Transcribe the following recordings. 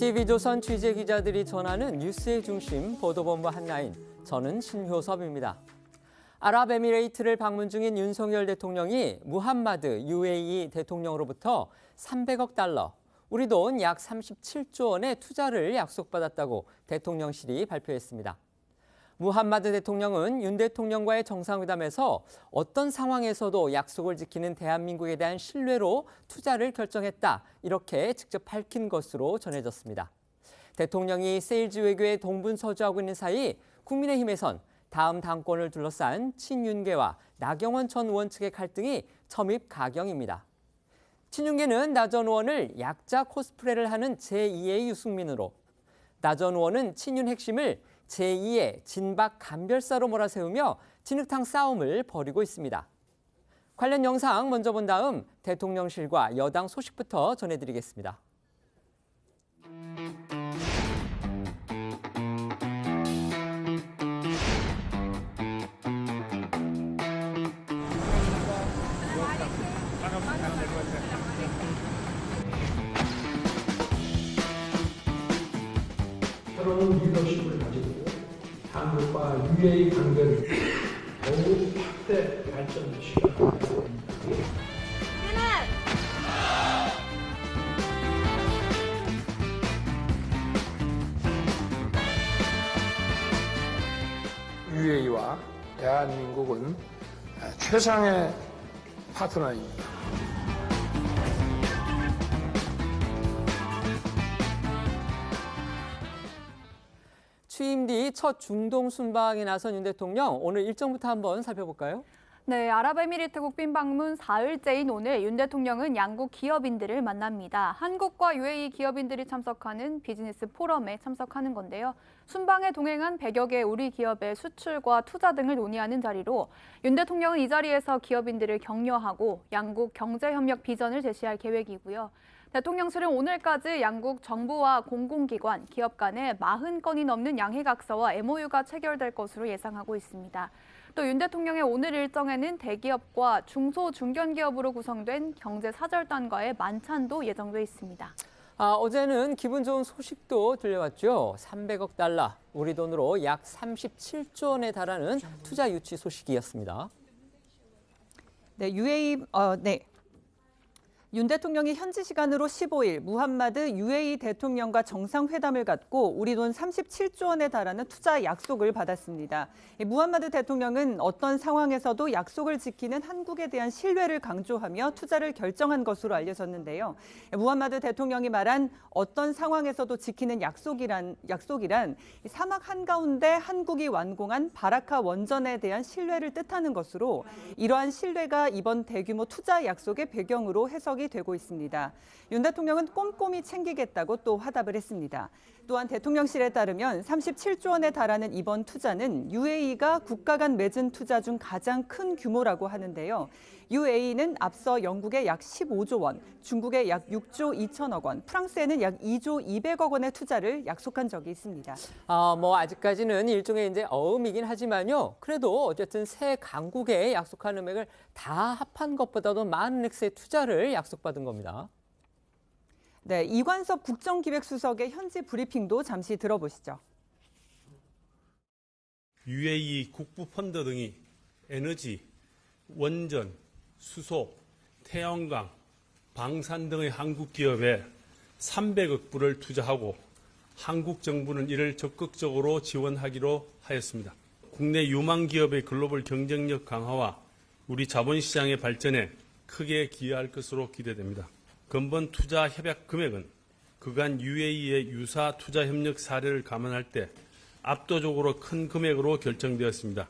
TV조선 취재기자들이 전하는 뉴스의 중심 보도본부 한라인, 저는 신효섭입니다. 아랍에미레이트를 방문 중인 윤석열 대통령이 무함마드 UAE 대통령으로부터 300억 달러, 우리 돈 약 37조 원의 투자를 약속받았다고 대통령실이 발표했습니다. 무함마드 대통령은 윤 대통령과의 정상회담에서 어떤 상황에서도 약속을 지키는 대한민국에 대한 신뢰로 투자를 결정했다, 이렇게 직접 밝힌 것으로 전해졌습니다. 대통령이 세일즈 외교에 동분서주하고 있는 사이 국민의힘에선 다음 당권을 둘러싼 친윤계와 나경원 전 의원 측의 갈등이 첨입 가경입니다. 친윤계는 나 전 의원을 약자 코스프레를 하는 제2의 유승민으로, 나 전 의원은 친윤 핵심을 제2의 진박 간별사로 몰아세우며 진흙탕 싸움을 벌이고 있습니다. 관련 영상 먼저 본 다음 대통령실과 여당 소식부터 전해드리겠습니다. 새로운 리더십을 가지고 한국과 UAE 관계를 더욱 확대 발전시켜야 합니다. UAE와 대한민국은 최상의 파트너입니다. 취임 뒤 첫 중동 순방에 나선 윤 대통령, 오늘 일정부터 한번 살펴볼까요? 네, 아랍에미리트 국빈 방문 사흘째인 오늘 윤 대통령은 양국 기업인들을 만납니다. 한국과 UAE 기업인들이 참석하는 비즈니스 포럼에 참석하는 건데요. 순방에 동행한 100여 개 우리 기업의 수출과 투자 등을 논의하는 자리로 윤 대통령은 이 자리에서 기업인들을 격려하고 양국 경제협력 비전을 제시할 계획이고요. 대통령실은 오늘까지 양국 정부와 공공기관, 기업 간에 40건이 넘는 양해각서와 MOU가 체결될 것으로 예상하고 있습니다. 또 윤 대통령의 오늘 일정에는 대기업과 중소, 중견기업으로 구성된 경제사절단과의 만찬도 예정돼 있습니다. 어제는 기분 좋은 소식도 들려왔죠. 300억 달러, 우리 돈으로 약 37조 원에 달하는 투자 유치 소식이었습니다. 윤 대통령이 현지 시간으로 15일 무함마드 UAE 대통령과 정상회담을 갖고 우리 돈 37조 원에 달하는 투자 약속을 받았습니다. 무함마드 대통령은 어떤 상황에서도 약속을 지키는 한국에 대한 신뢰를 강조하며 투자를 결정한 것으로 알려졌는데요. 무함마드 대통령이 말한 어떤 상황에서도 지키는 약속이란 사막 한가운데 한국이 완공한 바라카 원전에 대한 신뢰를 뜻하는 것으로, 이러한 신뢰가 이번 대규모 투자 약속의 배경으로 해석이 되고 있습니다. 윤 대통령은 꼼꼼히 챙기겠다고 또 화답을 했습니다. 또한 대통령실에 따르면 37조 원에 달하는 이번 투자는 UAE가 국가 간 맺은 투자 중 가장 큰 규모라고 하는데요. UAE는 앞서 영국에 약 15조 원, 중국에 약 6조 2천억 원, 프랑스에는 약 2조 200억 원의 투자를 약속한 적이 있습니다. 아직까지는 일종의 이제 어음이긴 하지만요. 그래도 어쨌든 새 강국에 약속한 금액을 다 합한 것보다도 많은 액수의 투자를 약속받은 겁니다. 네, 이관섭 국정기획수석의 현지 브리핑도 잠시 들어보시죠. UAE 국부 펀드 등이 에너지, 원전, 수소, 태양광, 방산 등의 한국 기업에 300억 불을 투자하고 한국 정부는 이를 적극적으로 지원하기로 하였습니다. 국내 유망 기업의 글로벌 경쟁력 강화와 우리 자본시장의 발전에 크게 기여할 것으로 기대됩니다. 근본 투자 협약 금액은 그간 UAE의 유사 투자 협력 사례를 감안할 때 압도적으로 큰 금액으로 결정되었습니다.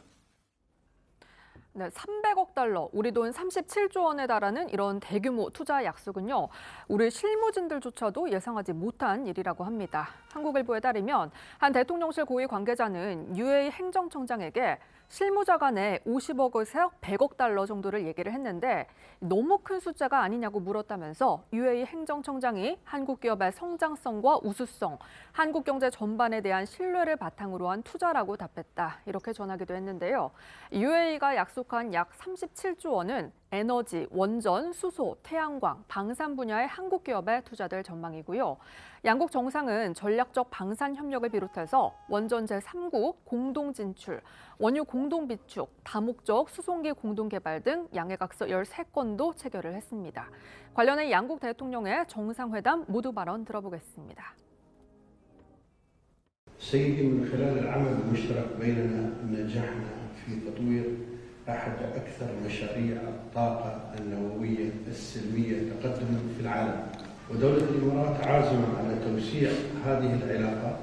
네, 300억 달러, 우리 돈 37조 원에 달하는 이런 대규모 투자 약속은요, 우리 실무진들조차도 예상하지 못한 일이라고 합니다. 한국일보에 따르면 한 대통령실 고위 관계자는 UAE 행정청장에게 실무자 간에 50억에서 100억 달러 정도를 얘기를 했는데 너무 큰 숫자가 아니냐고 물었다면서 UAE 행정청장이 한국 기업의 성장성과 우수성, 한국 경제 전반에 대한 신뢰를 바탕으로 한 투자라고 답했다, 이렇게 전하기도 했는데요. UAE가 약속 약속한 약 37조 원은 에너지, 원전, 수소, 태양광, 방산 분야의 한국 기업에 투자될 전망이고요. 양국 정상은 전략적 방산 협력을 비롯해서 원전 제3국 공동 진출, 원유 공동 비축, 다목적 수송기 공동 개발 등 양해각서 13건도 체결을 했습니다. 관련해 양국 대통령의 정상회담 모두 발언 들어보겠습니다. سيدي من خلال العمل المشترك بيننا نجحنا في تطوير أحد أكثر مشاريع الطاقة النووية السلمية تقدما في العالم ودولة الإمارات عازمة على توسيع هذه العلاقات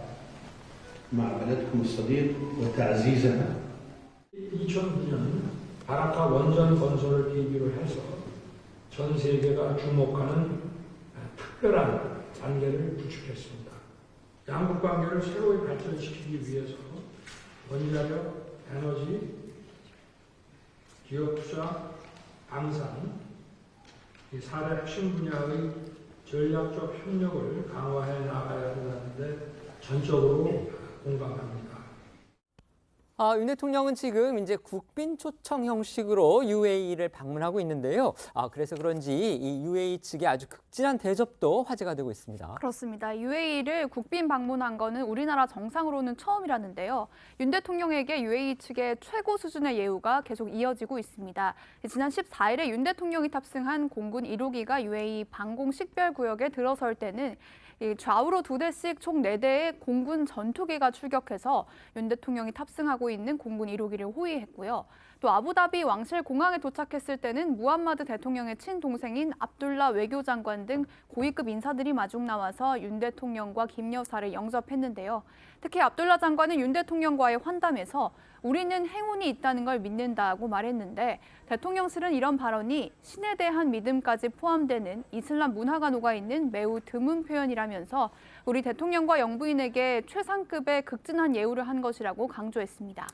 مع بلدكم الصديق وتعزيزها 2009년 바라카 원전 건설을 계기로 해서 전 세계가 주목하는 특별한 관계를 구축했습니다. 양국 관계를 새로이 발전시키기 위해서 원자력, 에너지, 기업 투자, 방산, 이 4대 핵심 분야의 전략적 협력을 강화해 나가야 한다는데 전적으로 공감합니다. 윤 대통령은 지금 이제 국빈 초청 형식으로 UAE를 방문하고 있는데요. 그래서 그런지 이 UAE 측의 아주 극진한 대접도 화제가 되고 있습니다. 그렇습니다. UAE를 국빈 방문한 거는 우리나라 정상으로는 처음이라는데요. 윤 대통령에게 UAE 측의 최고 수준의 예우가 계속 이어지고 있습니다. 지난 14일에 윤 대통령이 탑승한 공군 1호기가 UAE 방공 식별구역에 들어설 때는 좌우로 2대씩 총 4대의 공군 전투기가 출격해서 윤 대통령이 탑승하고 있는 공군 1호기를 호위했고요. 또 아부다비 왕실 공항에 도착했을 때는 무함마드 대통령의 친동생인 압둘라 외교장관 등 고위급 인사들이 마중 나와서 윤 대통령과 김 여사를 영접했는데요. 특히 압둘라 장관은 윤 대통령과의 환담에서 우리는 행운이 있다는 걸 믿는다고 말했는데 대통령실은 이런 발언이 신에 대한 믿음까지 포함되는 이슬람 문화가 녹아있는 매우 드문 표현이라면서 우리 대통령과 영부인에게 최상급의 극진한 예우를 한 것이라고 강조했습니다.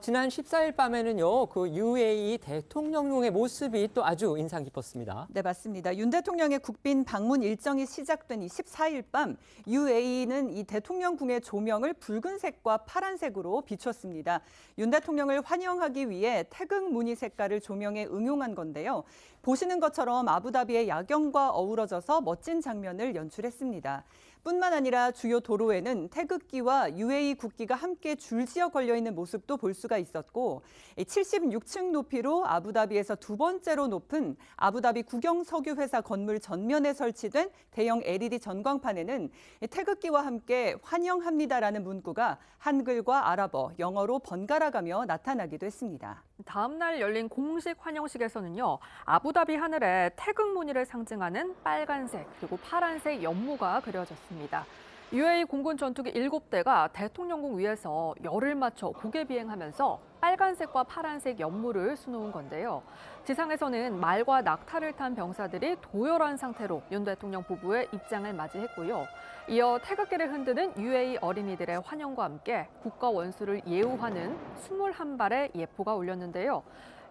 지난 14일 밤에는요, 그 UAE 대통령용의 모습이 또 아주 인상 깊었습니다. 네, 맞습니다. 윤 대통령의 국빈 방문 일정이 시작된 이 14일 밤 UAE는 이 대통령궁의 조명을 붉은색과 파란색으로 비췄습니다. 윤 대통령을 환영하기 위해 태극 무늬 색깔을 조명에 응용한 건데요. 보시는 것처럼 아부다비의 야경과 어우러져서 멋진 장면을 연출했습니다. 뿐만 아니라 주요 도로에는 태극기와 UAE 국기가 함께 줄지어 걸려있는 모습도 볼 수가 있었고 76층 높이로 아부다비에서 두 번째로 높은 아부다비 국영석유회사 건물 전면에 설치된 대형 LED 전광판에는 태극기와 함께 환영합니다라는 문구가 한글과 아랍어, 영어로 번갈아가며 나타나기도 했습니다. 다음 날 열린 공식 환영식에서는요. 아부다비 하늘에 태극 무늬를 상징하는 빨간색 그리고 파란색 연무가 그려졌습니다. UAE 공군 전투기 7대가 대통령궁 위에서 열을 맞춰 고개 비행하면서 빨간색과 파란색 연무를 수놓은 건데요. 지상에서는 말과 낙타를 탄 병사들이 도열한 상태로 윤 대통령 부부의 입장을 맞이했고요. 이어 태극기를 흔드는 UAE 어린이들의 환영과 함께 국가 원수를 예우하는 21발의 예포가 울렸는데요.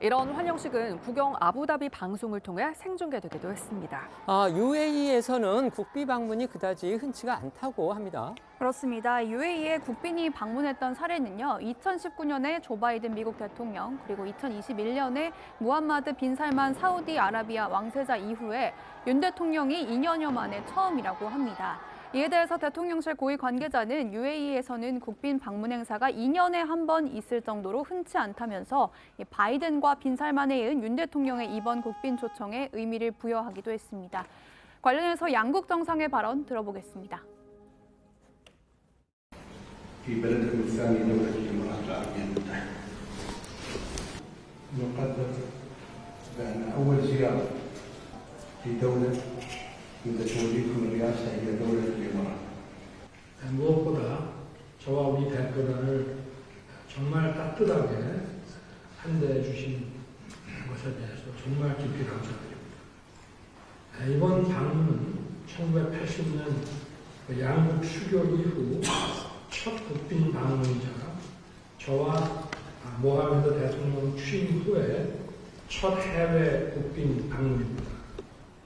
이런 환영식은 국영 아부다비 방송을 통해 생중계되기도 했습니다. UAE에서는 국비 방문이 그다지 흔치가 않다고 합니다. 그렇습니다. UAE에 국빈이 방문했던 사례는요. 2019년에 조 바이든 미국 대통령 그리고 2021년에 무함마드 빈 살만 사우디아라비아 왕세자 이후에 윤 대통령이 2년여 만에 처음이라고 합니다. 이에 대해서 대통령실 고위 관계자는 UAE에서는 국빈 방문 행사가 2년에 한 번 있을 정도로 흔치 않다면서 바이든과 빈 살만에 이은 윤 대통령의 이번 국빈 초청에 의미를 부여하기도 했습니다. 관련해서 양국 정상의 발언 들어보겠습니다. في بلدكم الثاني دولة الإمارات العربية المتحدة. نقدر بأن أول زيارة لدولة منذ توليكم الرئاسة هي دولة الإمارات. 무엇보다 저와 우리 대표단을 정말 따뜻하게 환대해 주신 것에 대해서 정말 깊이 감사드립니다. 이번 방문은 1980년 양국 수교 이후 첫 국빈 방문이자 저와 모하메드 대통령 취임 후에 첫 해외 국빈 방문입니다.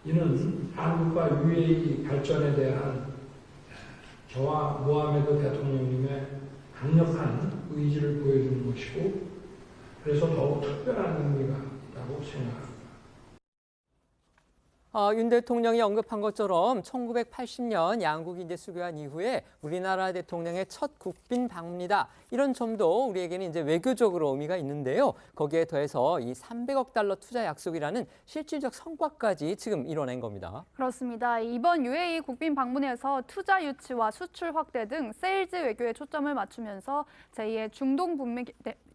이는 한국과 UAE 발전에 대한 저와 모하메드 대통령님의 강력한 의지를 보여주는 것이고 그래서 더욱 특별한 의미가 있다고 생각합니다. 윤 대통령이 언급한 것처럼 1980년 양국이 이제 수교한 이후에 우리나라 대통령의 첫 국빈 방문이다. 이런 점도 우리에게는 이제 외교적으로 의미가 있는데요. 거기에 더해서 이 300억 달러 투자 약속이라는 실질적 성과까지 지금 이뤄낸 겁니다. 그렇습니다. 이번 UAE 국빈 방문에서 투자 유치와 수출 확대 등 세일즈 외교에 초점을 맞추면서 제2의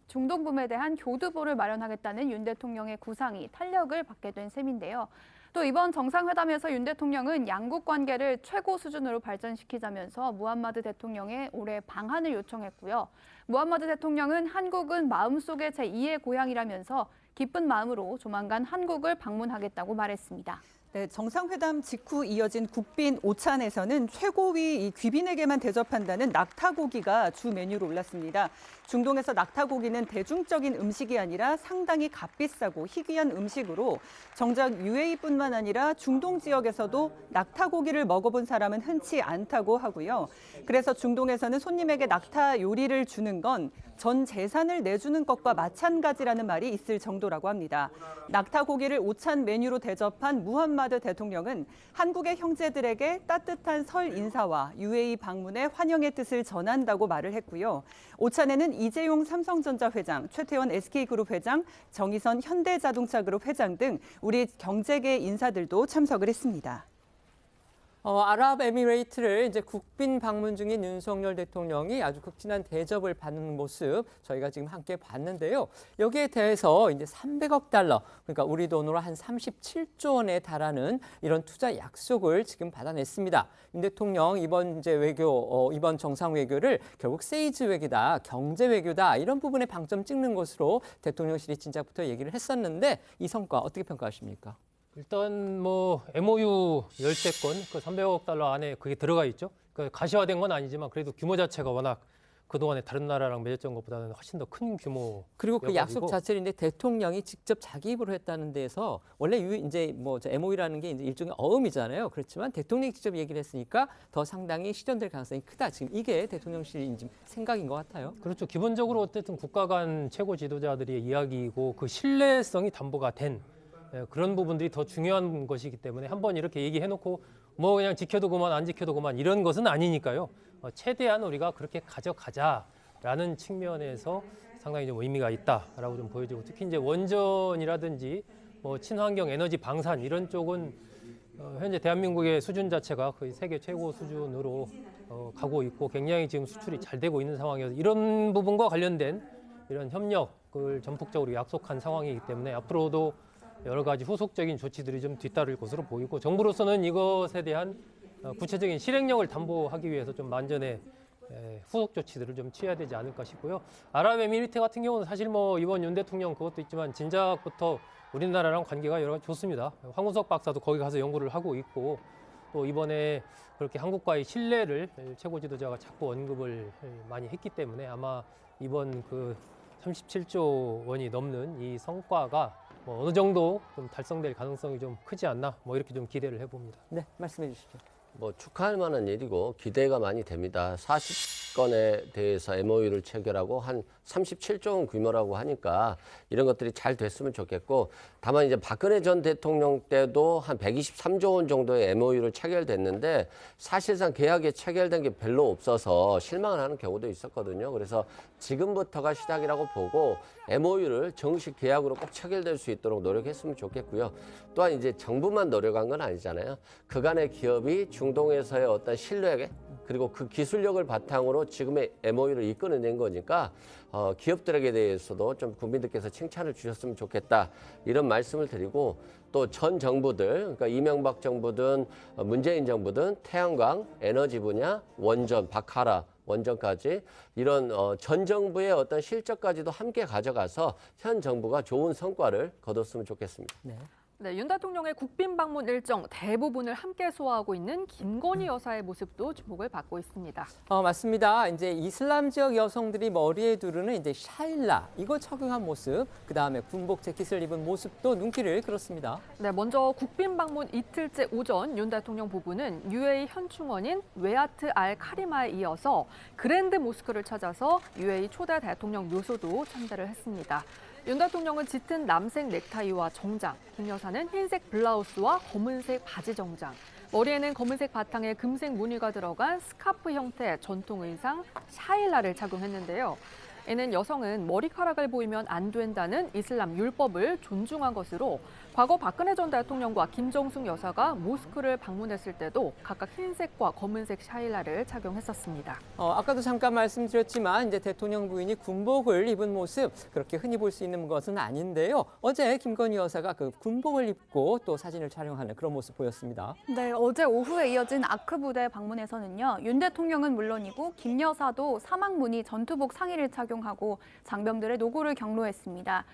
중동 붐에 대한 교두보를 마련하겠다는 윤 대통령의 구상이 탄력을 받게 된 셈인데요. 또 이번 정상회담에서 윤 대통령은 양국 관계를 최고 수준으로 발전시키자면서 무함마드 대통령의 올해 방한을 요청했고요. 무함마드 대통령은 한국은 마음속의 제2의 고향이라면서 기쁜 마음으로 조만간 한국을 방문하겠다고 말했습니다. 네, 정상회담 직후 이어진 국빈 오찬에서는 최고위 이 귀빈에게만 대접한다는 낙타고기가 주 메뉴로 올랐습니다. 중동에서 낙타고기는 대중적인 음식이 아니라 상당히 값비싸고 희귀한 음식으로 정작 UAE뿐만 아니라 중동 지역에서도 낙타고기를 먹어본 사람은 흔치 않다고 하고요. 그래서 중동에서는 손님에게 낙타 요리를 주는 건 전 재산을 내주는 것과 마찬가지라는 말이 있을 정도라고 합니다. 낙타고기를 오찬 메뉴로 대접한 무함마드 대통령은 한국의 형제들에게 따뜻한 설 인사와 UAE 방문에 환영의 뜻을 전한다고 말을 했고요. 오찬에는 이재용 삼성전자 회장, 최태원 SK그룹 회장, 정의선 현대자동차그룹 회장 등 우리 경제계 인사들도 참석을 했습니다. 아랍에미레이트를 이제 국빈 방문 중인 윤석열 대통령이 아주 극진한 대접을 받는 모습 저희가 지금 함께 봤는데요. 여기에 대해서 이제 300억 달러, 그러니까 우리 돈으로 한 37조 원에 달하는 이런 투자 약속을 지금 받아냈습니다. 윤 대통령 이번 이제 이번 정상 외교를 결국 세이즈 외교다, 경제 외교다 이런 부분에 방점 찍는 것으로 대통령실이 진작부터 얘기를 했었는데 이 성과 어떻게 평가하십니까? 일단 뭐 MOU 열세건 그 300억 달러 안에 그게 들어가 있죠. 그 가시화된 건 아니지만 그래도 규모 자체가 워낙 그동안에 다른 나라랑 맺었던 것보다는 훨씬 더 큰 규모. 그리고 그 약속 자체를 이제 대통령이 직접 자기 입으로 했다는 데에서 원래 이제 뭐 MOU라는 게 이제 일종의 어음이잖아요. 그렇지만 대통령이 직접 얘기를 했으니까 더 상당히 실현될 가능성이 크다. 지금 이게 대통령실 생각인 것 같아요. 그렇죠. 기본적으로 어쨌든 국가 간 최고 지도자들의 이야기이고 그 신뢰성이 담보가 된 그런 부분들이 더 중요한 것이기 때문에 한번 이렇게 얘기해놓고 뭐 그냥 지켜도 그만 안 지켜도 그만 이런 것은 아니니까요. 최대한 우리가 그렇게 가져가자라는 측면에서 상당히 좀 의미가 있다라고 좀 보여지고 특히 이제 원전이라든지 뭐 친환경 에너지 방산 이런 쪽은 현재 대한민국의 수준 자체가 거의 세계 최고 수준으로 가고 있고 굉장히 지금 수출이 잘 되고 있는 상황이어서 이런 부분과 관련된 이런 협력을 전폭적으로 약속한 상황이기 때문에 앞으로도 여러 가지 후속적인 조치들이 좀 뒤따를 것으로 보이고 정부로서는 이것에 대한 구체적인 실행력을 담보하기 위해서 좀 만전의 후속 조치들을 좀 취해야 되지 않을까 싶고요. 아랍에미리트 같은 경우는 사실 뭐 이번 윤 대통령 그것도 있지만 진작부터 우리나라랑 관계가 여러 가지 좋습니다. 황우석 박사도 거기 가서 연구를 하고 있고 또 이번에 그렇게 한국과의 신뢰를 최고 지도자가 자꾸 언급을 많이 했기 때문에 아마 이번 그 37조 원이 넘는 이 성과가 뭐 어느 정도 좀 달성될 가능성이 좀 크지 않나 뭐 이렇게 좀 기대를 해봅니다. 네, 말씀해 주시죠. 뭐 축하할 만한 일이고 기대가 많이 됩니다. 40건에 대해서 MOU를 체결하고 한 37조 원 규모라고 하니까 이런 것들이 잘 됐으면 좋겠고 다만 이제 박근혜 전 대통령 때도 한 123조 원 정도의 MOU를 체결됐는데 사실상 계약이 체결된 게 별로 없어서 실망을 하는 경우도 있었거든요. 그래서 지금부터가 시작이라고 보고 MOU를 정식 계약으로 꼭 체결될 수 있도록 노력했으면 좋겠고요. 또한 이제 정부만 노력한 건 아니잖아요. 그간의 기업이 중동에서의 어떤 신뢰 그리고 그 기술력을 바탕으로 지금의 MOU를 이끌어낸 거니까 기업들에게 대해서도 좀 국민들께서 칭찬을 주셨으면 좋겠다 이런 말씀을 드리고 또 전 정부들 그러니까 이명박 정부든 문재인 정부든 태양광, 에너지 분야, 원전, 바카라 원전까지 이런 전 정부의 어떤 실적까지도 함께 가져가서 현 정부가 좋은 성과를 거뒀으면 좋겠습니다. 네. 네, 윤 대통령의 국빈 방문 일정 대부분을 함께 소화하고 있는 김건희 여사의 모습도 주목을 받고 있습니다. 맞습니다. 이제 이슬람 지역 여성들이 머리에 두르는 이제 샤일라 이거 착용한 모습, 그 다음에 군복 재킷을 입은 모습도 눈길을 끌었습니다. 네, 먼저 국빈 방문 이틀째 오전 윤 대통령 부부는 UAE 현충원인 웨아트 알 카리마에 이어서 그랜드 모스크를 찾아서 UAE 초대 대통령 묘소도 참배를 했습니다. 윤 대통령은 짙은 남색 넥타이와 정장, 김 여사는 흰색 블라우스와 검은색 바지 정장, 머리에는 검은색 바탕에 금색 무늬가 들어간 스카프 형태의 전통 의상 샤일라를 착용했는데요. 이는 여성은 머리카락을 보이면 안 된다는 이슬람 율법을 존중한 것으로 과거 박근혜 전 대통령과 김정숙 여사가 모스크를 방문했을 때도 각각 흰색과 검은색 샤일라를 착용했었습니다. 아까도 잠깐 말씀드렸지만 이제 대통령 부인이 군복을 입은 모습 그렇게 흔히 볼 수 있는 것은 아닌데요. 어제 김건희 여사가 그 군복을 입고 또 사진을 촬영하는 그런 모습 보였습니다. 네, 어제 오후에 이어진 아크 부대 방문에서는요. 윤 대통령은 물론이고 김 여사도 사막무늬 전투복 상의를 착용하고 장병들의 노고를 경로했습니다.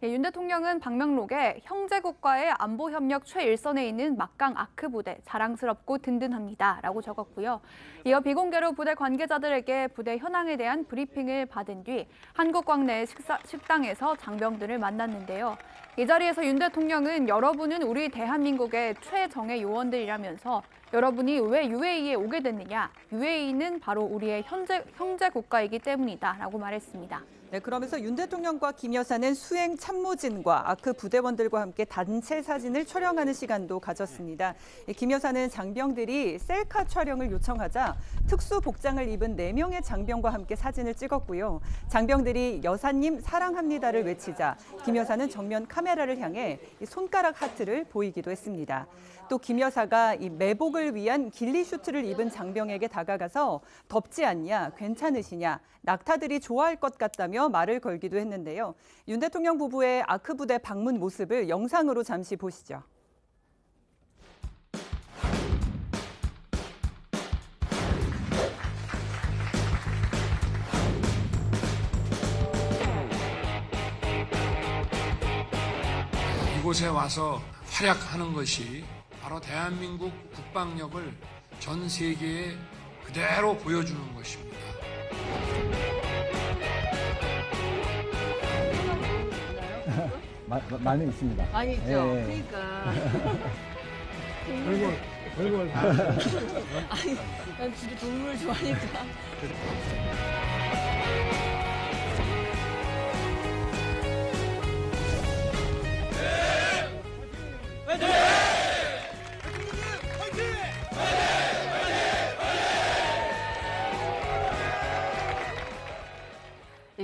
윤 대통령은 방명록에 형제국과의 안보 협력 최일선에 있는 막강 아크 부대 자랑스럽고 든든합니다 라고 적었고요. 이어 비공개로 부대 관계자들에게 부대 현황에 대한 브리핑을 받은 뒤 한국 광내 식당에서 장병들을 만났는데요. 이 자리에서 윤 대통령은 여러분은 우리 대한민국의 최정예 요원들이라면서 여러분이 왜 UAE에 오게 됐느냐? UAE는 바로 우리의 형제 국가이기 때문이다 라고 말했습니다. 네, 그러면서 윤 대통령과 김 여사는 수행 참모진과 아크 부대원들과 함께 단체 사진을 촬영하는 시간도 가졌습니다. 김 여사는 장병들이 셀카 촬영을 요청하자 특수 복장을 입은 4명의 장병과 함께 사진을 찍었고요. 장병들이 여사님 사랑합니다를 외치자 김 여사는 정면 카메라를 향해 손가락 하트를 보이기도 했습니다. 또 김 여사가 이 매복을 위한 길리 슈트를 입은 장병에게 다가가서 덥지 않냐, 괜찮으시냐, 낙타들이 좋아할 것 같다며 말을 걸기도 했는데요. 윤 대통령 부부의 아크 부대 방문 모습을 영상으로 잠시 보시죠. 이곳에 와서 활약하는 것이 바로 대한민국 국방력을 전 세계에 그대로 보여주는 것입니다. 많이 있습니다. 많이 있죠. 예. 그러니까. 얼굴 아니, 난 진짜 동물 좋아하니까.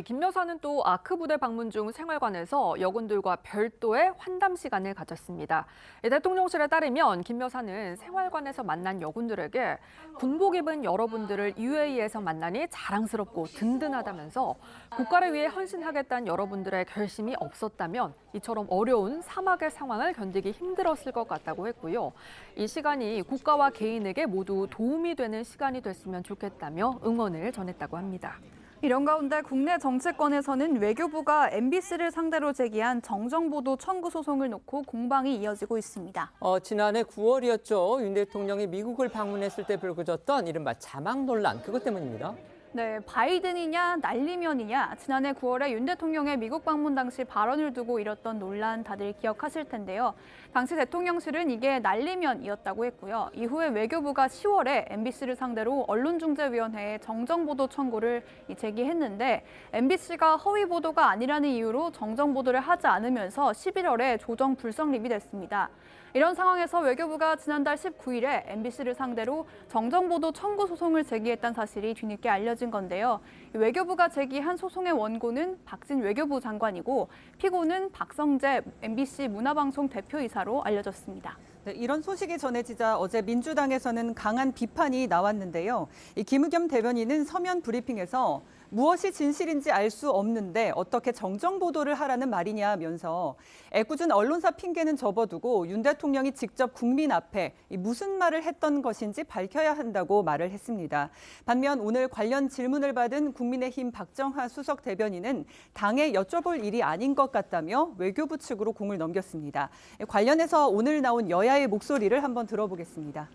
김 여사는 또 아크 부대 방문 중 생활관에서 여군들과 별도의 환담 시간을 가졌습니다. 대통령실에 따르면 김 여사는 생활관에서 만난 여군들에게 군복 입은 여러분들을 UAE에서 만나니 자랑스럽고 든든하다면서 국가를 위해 헌신하겠다는 여러분들의 결심이 없었다면 이처럼 어려운 사막의 상황을 견디기 힘들었을 것 같다고 했고요. 이 시간이 국가와 개인에게 모두 도움이 되는 시간이 됐으면 좋겠다며 응원을 전했다고 합니다. 이런 가운데 국내 정치권에서는 외교부가 MBC를 상대로 제기한 정정보도 청구 소송을 놓고 공방이 이어지고 있습니다. 지난해 9월이었죠. 윤 대통령이 미국을 방문했을 때 불거졌던 이른바 자막 논란, 그것 때문입니다. 네, 바이든이냐 날리면이냐 지난해 9월에 윤 대통령의 미국 방문 당시 발언을 두고 일었던 논란 다들 기억하실 텐데요. 당시 대통령실은 이게 날리면이었다고 했고요. 이후에 외교부가 10월에 MBC를 상대로 언론중재위원회에 정정보도 청구를 제기했는데 MBC가 허위 보도가 아니라는 이유로 정정보도를 하지 않으면서 11월에 조정 불성립이 됐습니다. 이런 상황에서 외교부가 지난달 19일에 MBC를 상대로 정정보도 청구 소송을 제기했다는 사실이 뒤늦게 알려진 건데요. 외교부가 제기한 소송의 원고는 박진 외교부 장관이고 피고는 박성재 MBC 문화방송 대표이사로 알려졌습니다. 네, 이런 소식이 전해지자 어제 민주당에서는 강한 비판이 나왔는데요. 이 김의겸 대변인은 서면 브리핑에서 무엇이 진실인지 알 수 없는데 어떻게 정정 보도를 하라는 말이냐면서 애꿎은 언론사 핑계는 접어두고 윤 대통령이 직접 국민 앞에 무슨 말을 했던 것인지 밝혀야 한다고 말을 했습니다. 반면 오늘 관련 질문을 받은 국민의힘 박정하 수석 대변인은 당에 여쭤볼 일이 아닌 것 같다며 외교부 측으로 공을 넘겼습니다. 관련해서 오늘 나온 여야의 목소리를 한번 들어보겠습니다.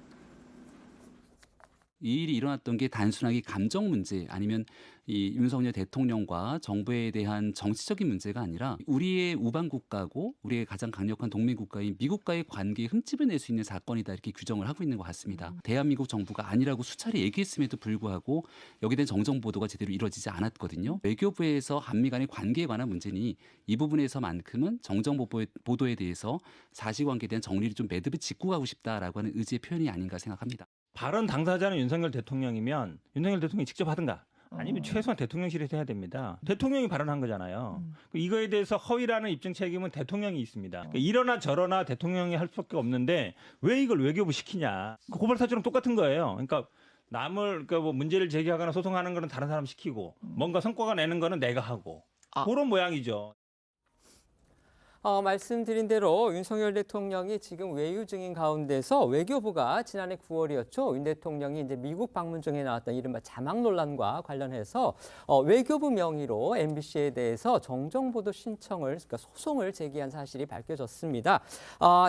이 일이 일어났던 게 단순하게 감정 문제 아니면 이 윤석열 대통령과 정부에 대한 정치적인 문제가 아니라 우리의 우방 국가고 우리의 가장 강력한 동맹 국가인 미국과의 관계에 흠집을 낼 수 있는 사건이다 이렇게 규정을 하고 있는 것 같습니다. 대한민국 정부가 아니라고 수차례 얘기했음에도 불구하고 여기에 대한 정정 보도가 제대로 이루어지지 않았거든요. 외교부에서 한미 간의 관계에 관한 문제니 이 부분에서만큼은 정정 보도에 대해서 사실관계에 대한 정리를 좀 매듭을 짓고 가고 싶다라고 하는 의지의 표현이 아닌가 생각합니다. 발언 당사자는 윤석열 대통령이면 윤석열 대통령이 직접 하든가 아니면 최소한 대통령실에서 해야 됩니다. 대통령이 발언한 거잖아요. 이거에 대해서 허위라는 입증 책임은 대통령이 있습니다. 그러니까 이러나 저러나 대통령이 할 수밖에 없는데 왜 이걸 외교부 시키냐. 고발 사주랑 똑같은 거예요. 그러니까 남을 뭐 문제를 제기하거나 소송하는 거는 다른 사람 시키고 뭔가 성과가 내는 거는 내가 하고 그런 모양이죠. 말씀드린 대로 윤석열 대통령이 지금 외유 중인 가운데서 외교부가 지난해 9월이었죠. 윤 대통령이 이제 미국 방문 중에 나왔던 이른바 자막 논란과 관련해서 외교부 명의로 MBC에 대해서 정정 보도 신청을, 그러니까 소송을 제기한 사실이 밝혀졌습니다.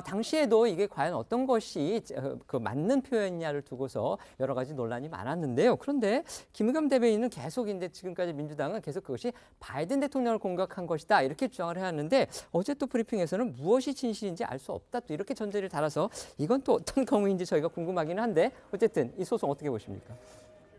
당시에도 이게 과연 어떤 것이 그 맞는 표현이냐를 두고서 여러 가지 논란이 많았는데요. 그런데 김의겸 대변인은 계속 이제 지금까지 민주당은 계속 그것이 바이든 대통령을 공격한 것이다 이렇게 주장을 해왔는데 어제 또 브리핑에서는 무엇이 진실인지 알 수 없다 또 이렇게 전제를 달아서 이건 또 어떤 경우인지 저희가 궁금하기는 한데 어쨌든 이 소송 어떻게 보십니까?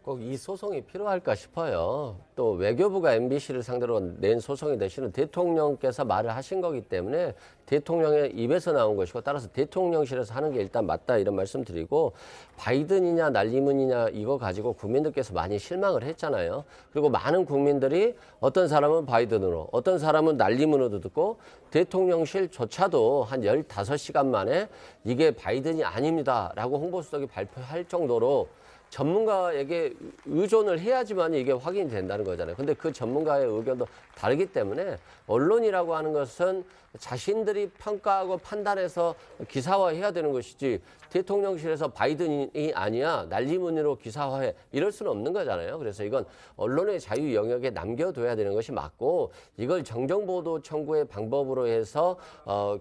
꼭 이 소송이 필요할까 싶어요. 또 외교부가 MBC를 상대로 낸 소송이 대신은 대통령께서 말을 하신 거기 때문에 대통령의 입에서 나온 것이고 따라서 대통령실에서 하는 게 일단 맞다 이런 말씀 드리고 바이든이냐 난리문이냐 이거 가지고 국민들께서 많이 실망을 했잖아요. 그리고 많은 국민들이 어떤 사람은 바이든으로 어떤 사람은 난리문으로 듣고 대통령실조차도 한 15시간 만에 이게 바이든이 아닙니다라고 홍보수석이 발표할 정도로 전문가에게 의존을 해야지만 이게 확인이 된다는 거잖아요. 근데 그 전문가의 의견도 다르기 때문에 언론이라고 하는 것은 자신들이 평가하고 판단해서 기사화해야 되는 것이지 대통령실에서 바이든이 아니야 난리문으로 기사화해 이럴 수는 없는 거잖아요. 그래서 이건 언론의 자유 영역에 남겨둬야 되는 것이 맞고 이걸 정정보도 청구의 방법으로 해서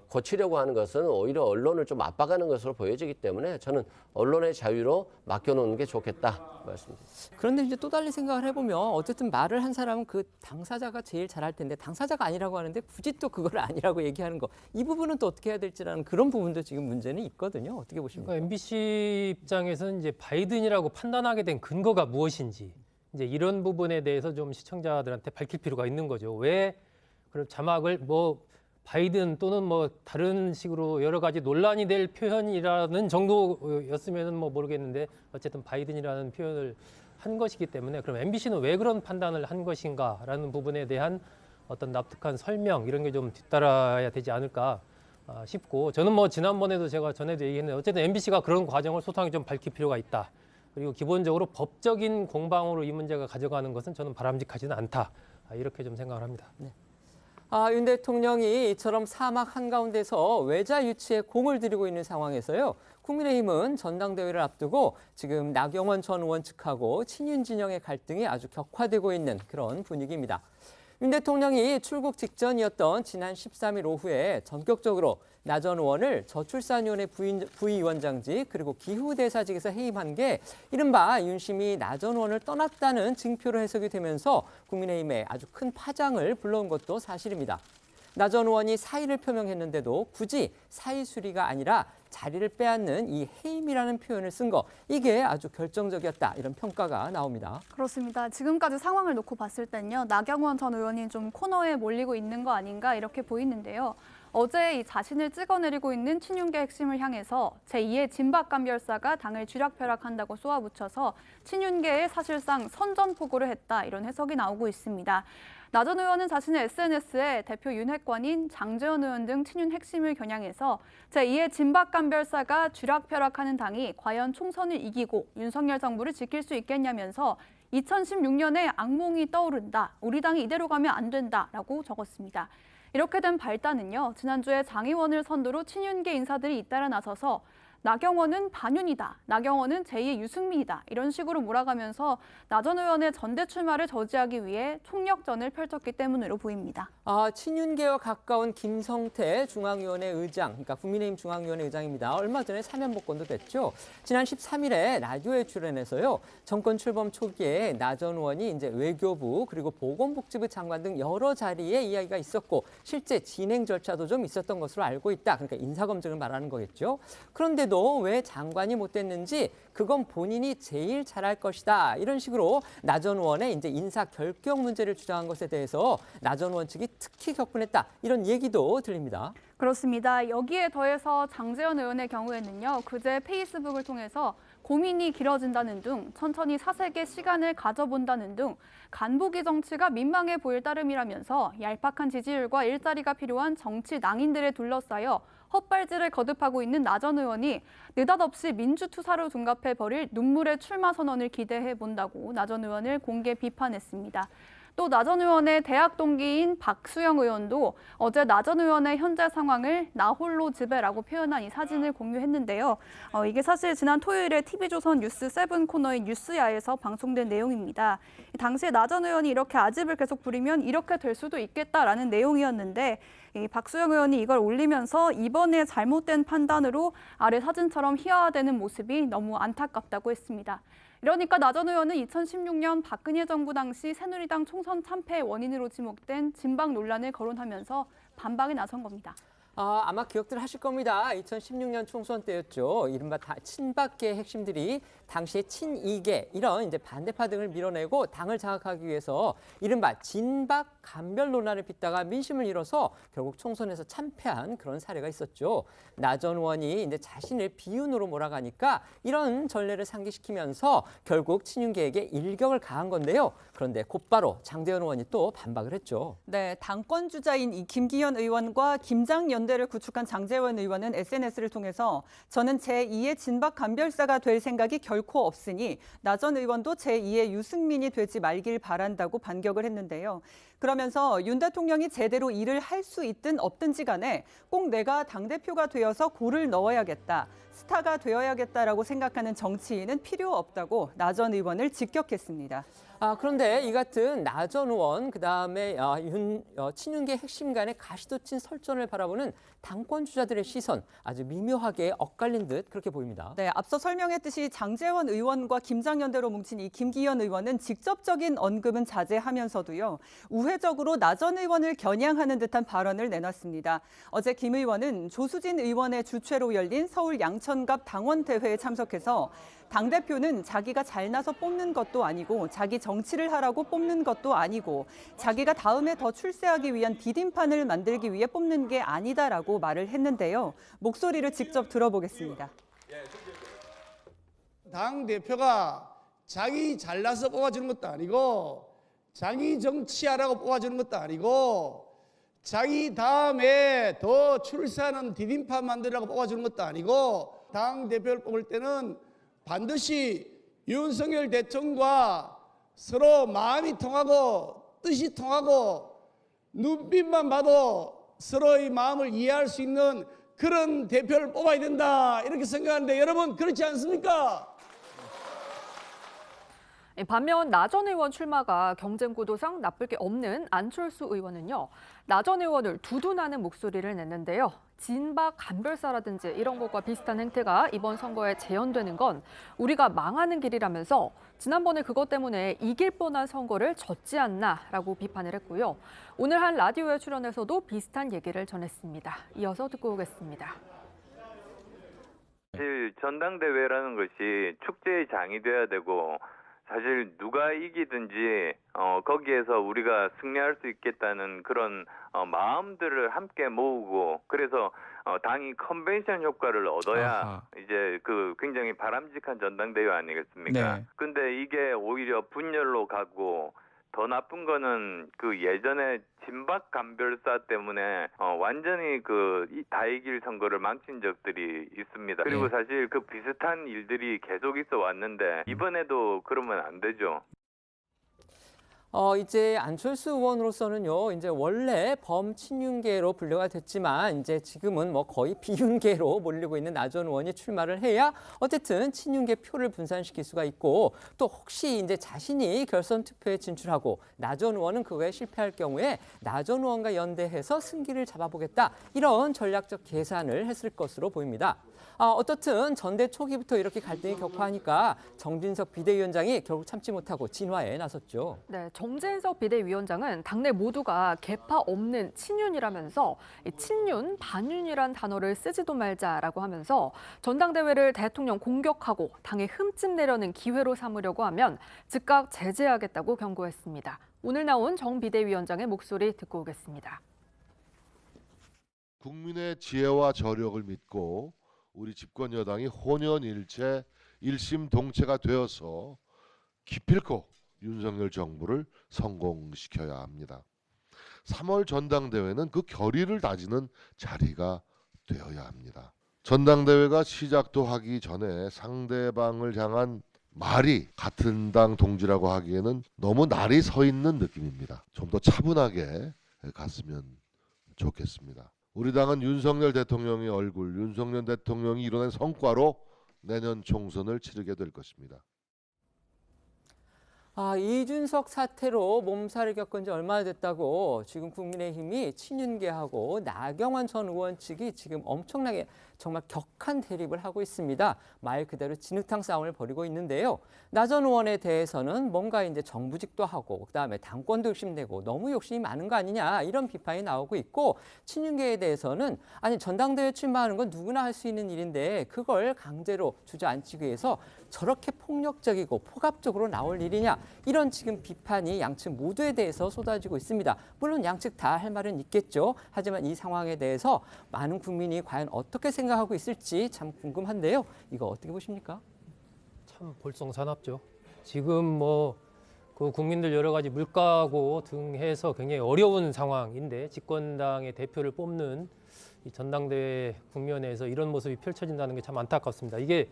고치려고 하는 것은 오히려 언론을 좀 압박하는 것으로 보여지기 때문에 저는 언론의 자유로 맡겨놓는 게 좋겠다 말씀드립니다. 그런데 이제 또 달리 생각을 해보면 어쨌든 말을 한 사람은 그 당사자가 제일 잘할 텐데 당사자가 아니라고 하는데 굳이 또 그걸 아니라고 얘기하는 거 이 부분은 또 어떻게 해야 될지라는 그런 부분도 지금 문제는 있거든요. 어떻게 보십니까? 그러니까 MBC 입장에서는 이제 바이든이라고 판단하게 된 근거가 무엇인지 이제 이런 부분에 대해서 좀 시청자들한테 밝힐 필요가 있는 거죠. 왜 그런 자막을 뭐 바이든 또는 뭐 다른 식으로 여러 가지 논란이 될 표현이라는 정도였으면은 뭐 모르겠는데 어쨌든 바이든이라는 표현을 한 것이기 때문에 그럼 MBC는 왜 그런 판단을 한 것인가라는 부분에 대한 어떤 납득한 설명 이런 게 좀 뒤따라야 되지 않을까 싶고 저는 뭐 지난번에도 제가 전에도 얘기했는데 어쨌든 MBC가 그런 과정을 소상하게 좀 밝힐 필요가 있다. 그리고 기본적으로 법적인 공방으로 이 문제가 가져가는 것은 저는 바람직하지는 않다. 이렇게 좀 생각을 합니다. 네. 윤 대통령이 이처럼 사막 한가운데서 외자 유치에 공을 들이고 있는 상황에서요. 국민의힘은 전당대회를 앞두고 지금 나경원 전 의원 측하고 친윤 진영의 갈등이 아주 격화되고 있는 그런 분위기입니다. 윤 대통령이 출국 직전이었던 지난 13일 오후에 전격적으로 나 전 의원을 저출산위원회 부위원장직 그리고 기후대사직에서 해임한 게 이른바 윤심이 나 전 의원을 떠났다는 징표로 해석이 되면서 국민의힘에 아주 큰 파장을 불러온 것도 사실입니다. 나 전 의원이 사의를 표명했는데도 굳이 사의 수리가 아니라 자리를 빼앗는 이 해임이라는 표현을 쓴 거 이게 아주 결정적이었다 이런 평가가 나옵니다. 그렇습니다. 지금까지 상황을 놓고 봤을 땐요. 나경원 전 의원이 좀 코너에 몰리고 있는 거 아닌가 이렇게 보이는데요. 어제 이 자신을 찍어내리고 있는 친윤계 핵심을 향해서 제2의 진박감별사가 당을 쥐락펴락한다고 쏘아붙여서 친윤계에 사실상 선전포고를 했다 이런 해석이 나오고 있습니다. 나 전 의원은 자신의 SNS에 대표 윤핵관인 장제원 의원 등 친윤 핵심을 겨냥해서 제2의 진박감별사가 쥐락펴락하는 당이 과연 총선을 이기고 윤석열 정부를 지킬 수 있겠냐면서 2016년에 악몽이 떠오른다. 우리 당이 이대로 가면 안 된다라고 적었습니다. 이렇게 된 발단은요. 지난주에 장 의원을 선두로 친윤계 인사들이 잇따라 나서서 나경원은 반윤이다. 나경원은 제2의 유승민이다. 이런 식으로 몰아가면서 나 전 의원의 전대 출마를 저지하기 위해 총력전을 펼쳤기 때문으로 보입니다. 친윤계와 가까운 김성태 중앙위원회 의장, 그러니까 국민의힘 중앙위원회 의장입니다. 얼마 전에 사면 복권도 됐죠. 지난 13일에 라디오에 출연해서요. 정권 출범 초기에 나 전 의원이 이제 외교부 그리고 보건복지부 장관 등 여러 자리에 이야기가 있었고 실제 진행 절차도 좀 있었던 것으로 알고 있다. 그러니까 인사검증을 말하는 거겠죠. 그런데도 왜 장관이 못 됐는지 그건 본인이 제일 잘할 것이다. 이런 식으로 나 전 의원의 이제 인사 결격 문제를 주장한 것에 대해서 나 전 의원 측이 특히 격분했다. 이런 얘기도 들립니다. 그렇습니다. 여기에 더해서 장제원 의원의 경우에는요. 그제 페이스북을 통해서 고민이 길어진다는 등 천천히 사색의 시간을 가져본다는 등 간부기 정치가 민망해 보일 따름이라면서 얄팍한 지지율과 일자리가 필요한 정치 낭인들에 둘러싸여 헛발질을 거듭하고 있는 나 전 의원이 느닷없이 민주투사로 둔갑해버릴 눈물의 출마 선언을 기대해본다고 나 전 의원을 공개 비판했습니다. 또 나 전 의원의 대학 동기인 박수영 의원도 어제 나 전 의원의 현재 상황을 나 홀로 집에라고 표현한 이 사진을 공유했는데요. 이게 사실 지난 토요일에 TV조선 뉴스 7 코너인 뉴스야에서 방송된 내용입니다. 당시에 나 전 의원이 이렇게 아집을 계속 부리면 이렇게 될 수도 있겠다라는 내용이었는데 이 박수영 의원이 이걸 올리면서 이번에 잘못된 판단으로 아래 사진처럼 희화화되는 모습이 너무 안타깝다고 했습니다. 이러니까 나 전 의원은 2016년 박근혜 정부 당시 새누리당 총선 참패의 원인으로 지목된 진박 논란을 거론하면서 반박에 나선 겁니다. 아마 기억들 하실 겁니다. 2016년 총선 때였죠. 이른바 친박계 핵심들이 당시에 친이계 이런 이제 반대파 등을 밀어내고 당을 장악하기 위해서 이른바 진박 간별 논란을 빚다가 민심을 잃어서 결국 총선에서 참패한 그런 사례가 있었죠. 나 전 의원이 이제 자신을 비윤으로 몰아가니까 이런 전례를 상기시키면서 결국 친윤계에게 일격을 가한 건데요. 그런데 곧바로 장제원 의원이 또 반박을 했죠. 네, 당권 주자인 이 김기현 의원과 김장 연대를 구축한 장제원 의원은 SNS를 통해서 저는 제2의 진박 간별사가 될 생각이 결코 없으니 나 전 의원도 제2의 유승민이 되지 말길 바란다고 반격을 했는데요. 그러면서 윤 대통령이 제대로 일을 할 수 있든 없든지 간에 꼭 내가 당대표가 되어서 골을 넣어야겠다, 스타가 되어야겠다라고 생각하는 정치인은 필요 없다고 나 전 의원을 직격했습니다. 그런데 이 같은 나 전 의원, 그다음에 친윤계 핵심 간의 가시돋친 설전을 바라보는 당권 주자들의 시선 아주 미묘하게 엇갈린 듯 그렇게 보입니다. 네, 앞서 설명했듯이 장제원 의원과 김장연대로 뭉친 이 김기현 의원은 직접적인 언급은 자제하면서도요. 우회적으로 나 전 의원을 겨냥하는 듯한 발언을 내놨습니다. 어제 김 의원은 조수진 의원의 주최로 열린 서울 양천갑 당원대회에 참석해서 당대표는 자기가 잘나서 뽑는 것도 아니고 자기 정치를 하라고 뽑는 것도 아니고 자기가 다음에 더 출세하기 위한 디딤판을 만들기 위해 뽑는 게 아니다라고 말을 했는데요. 목소리를 직접 들어보겠습니다. 당대표가 자기 잘나서 뽑아주는 것도 아니고 자기 정치하라고 뽑아주는 것도 아니고 자기 다음에 더 출세하는 디딤판 만들라고 뽑아주는 것도 아니고 당대표를 뽑을 때는 반드시 윤석열 대통령과 서로 마음이 통하고 뜻이 통하고 눈빛만 봐도 서로의 마음을 이해할 수 있는 그런 대표를 뽑아야 된다 이렇게 생각하는데 여러분 그렇지 않습니까? 반면 나 전 의원 출마가 경쟁 구도상 나쁠 게 없는 안철수 의원은요. 나 전 의원을 두둔하는 목소리를 냈는데요. 진박 간별사라든지 이런 것과 비슷한 행태가 이번 선거에 재현되는 건 우리가 망하는 길이라면서 지난번에 그것 때문에 이길 뻔한 선거를 졌지 않나라고 비판을 했고요. 오늘 한 라디오에 출연해서도 비슷한 얘기를 전했습니다. 이어서 듣고 오겠습니다. 사실 전당대회라는 것이 축제의 장이 돼야 되고 사실 누가 이기든지 거기에서 우리가 승리할 수 있겠다는 그런 마음들을 함께 모으고 그래서 당이 컨벤션 효과를 얻어야 이제 그 굉장히 바람직한 전당대회 아니겠습니까? 네. 근데 이게 오히려 분열로 가고 더 나쁜 거는 그 예전에 진박 간별사 때문에 완전히 다 이길 선거를 망친 적들이 있습니다. 그리고 사실 그 비슷한 일들이 계속 있어 왔는데 이번에도 그러면 안 되죠. 이제 안철수 의원으로서는요, 이제 원래 범친윤계로 분류가 됐지만, 이제 지금은 뭐 거의 비윤계로 몰리고 있는 나 전 의원이 출마를 해야 어쨌든 친윤계 표를 분산시킬 수가 있고, 또 혹시 이제 자신이 결선 투표에 진출하고 나 전 의원은 그거에 실패할 경우에 나 전 의원과 연대해서 승기를 잡아보겠다, 이런 전략적 계산을 했을 것으로 보입니다. 어떻든 전대 초기부터 이렇게 갈등이 격화하니까 정진석 비대위원장이 결국 참지 못하고 진화에 나섰죠. 네, 정진석 비대위원장은 당내 모두가 계파 없는 친윤이라면서 이 친윤, 반윤이란 단어를 쓰지도 말자라고 하면서 전당대회를 대통령 공격하고 당에 흠집 내려는 기회로 삼으려고 하면 즉각 제재하겠다고 경고했습니다. 오늘 나온 정 비대위원장의 목소리 듣고 오겠습니다. 국민의 지혜와 저력을 믿고 우리 집권 여당이 혼연일체 일심동체가 되어서 기필코 윤석열 정부를 성공시켜야 합니다. 3월 전당대회는 그 결의를 다지는 자리가 되어야 합니다. 전당대회가 시작도 하기 전에 상대방을 향한 말이 같은 당 동지라고 하기에는 너무 날이 서 있는 느낌입니다. 좀 더 차분하게 갔으면 좋겠습니다. 우리 당은 윤석열 대통령의 얼굴, 윤석열 대통령이 이뤄낸 성과로 내년 총선을 치르게 될 것입니다. 이준석 사태로 몸살을 겪은 지 얼마나 됐다고 지금 국민의힘이 친윤계하고 나경원 전 의원 측이 지금 엄청나게 정말 격한 대립을 하고 있습니다. 말 그대로 진흙탕 싸움을 벌이고 있는데요. 나 전 의원에 대해서는 뭔가 이제 정부직도 하고 그다음에 당권도 욕심내고 너무 욕심이 많은 거 아니냐, 이런 비판이 나오고 있고, 친윤계에 대해서는 아니 전당대회 출마하는 건 누구나 할 수 있는 일인데 그걸 강제로 주저앉히기 위해서 저렇게 폭력적이고 포갑적으로 나올 일이냐, 이런 지금 비판이 양측 모두에 대해서 쏟아지고 있습니다. 물론 양측 다 할 말은 있겠죠. 하지만 이 상황에 대해서 많은 국민이 과연 어떻게 생각하고 있을지 참 궁금한데요. 이거 어떻게 보십니까? 참 볼썽사납죠. 지금 그 국민들 여러 가지 물가고 등 해서 굉장히 어려운 상황인데 집권당의 대표를 뽑는 이 전당대회 국면에서 이런 모습이 펼쳐진다는 게 참 안타깝습니다. 이게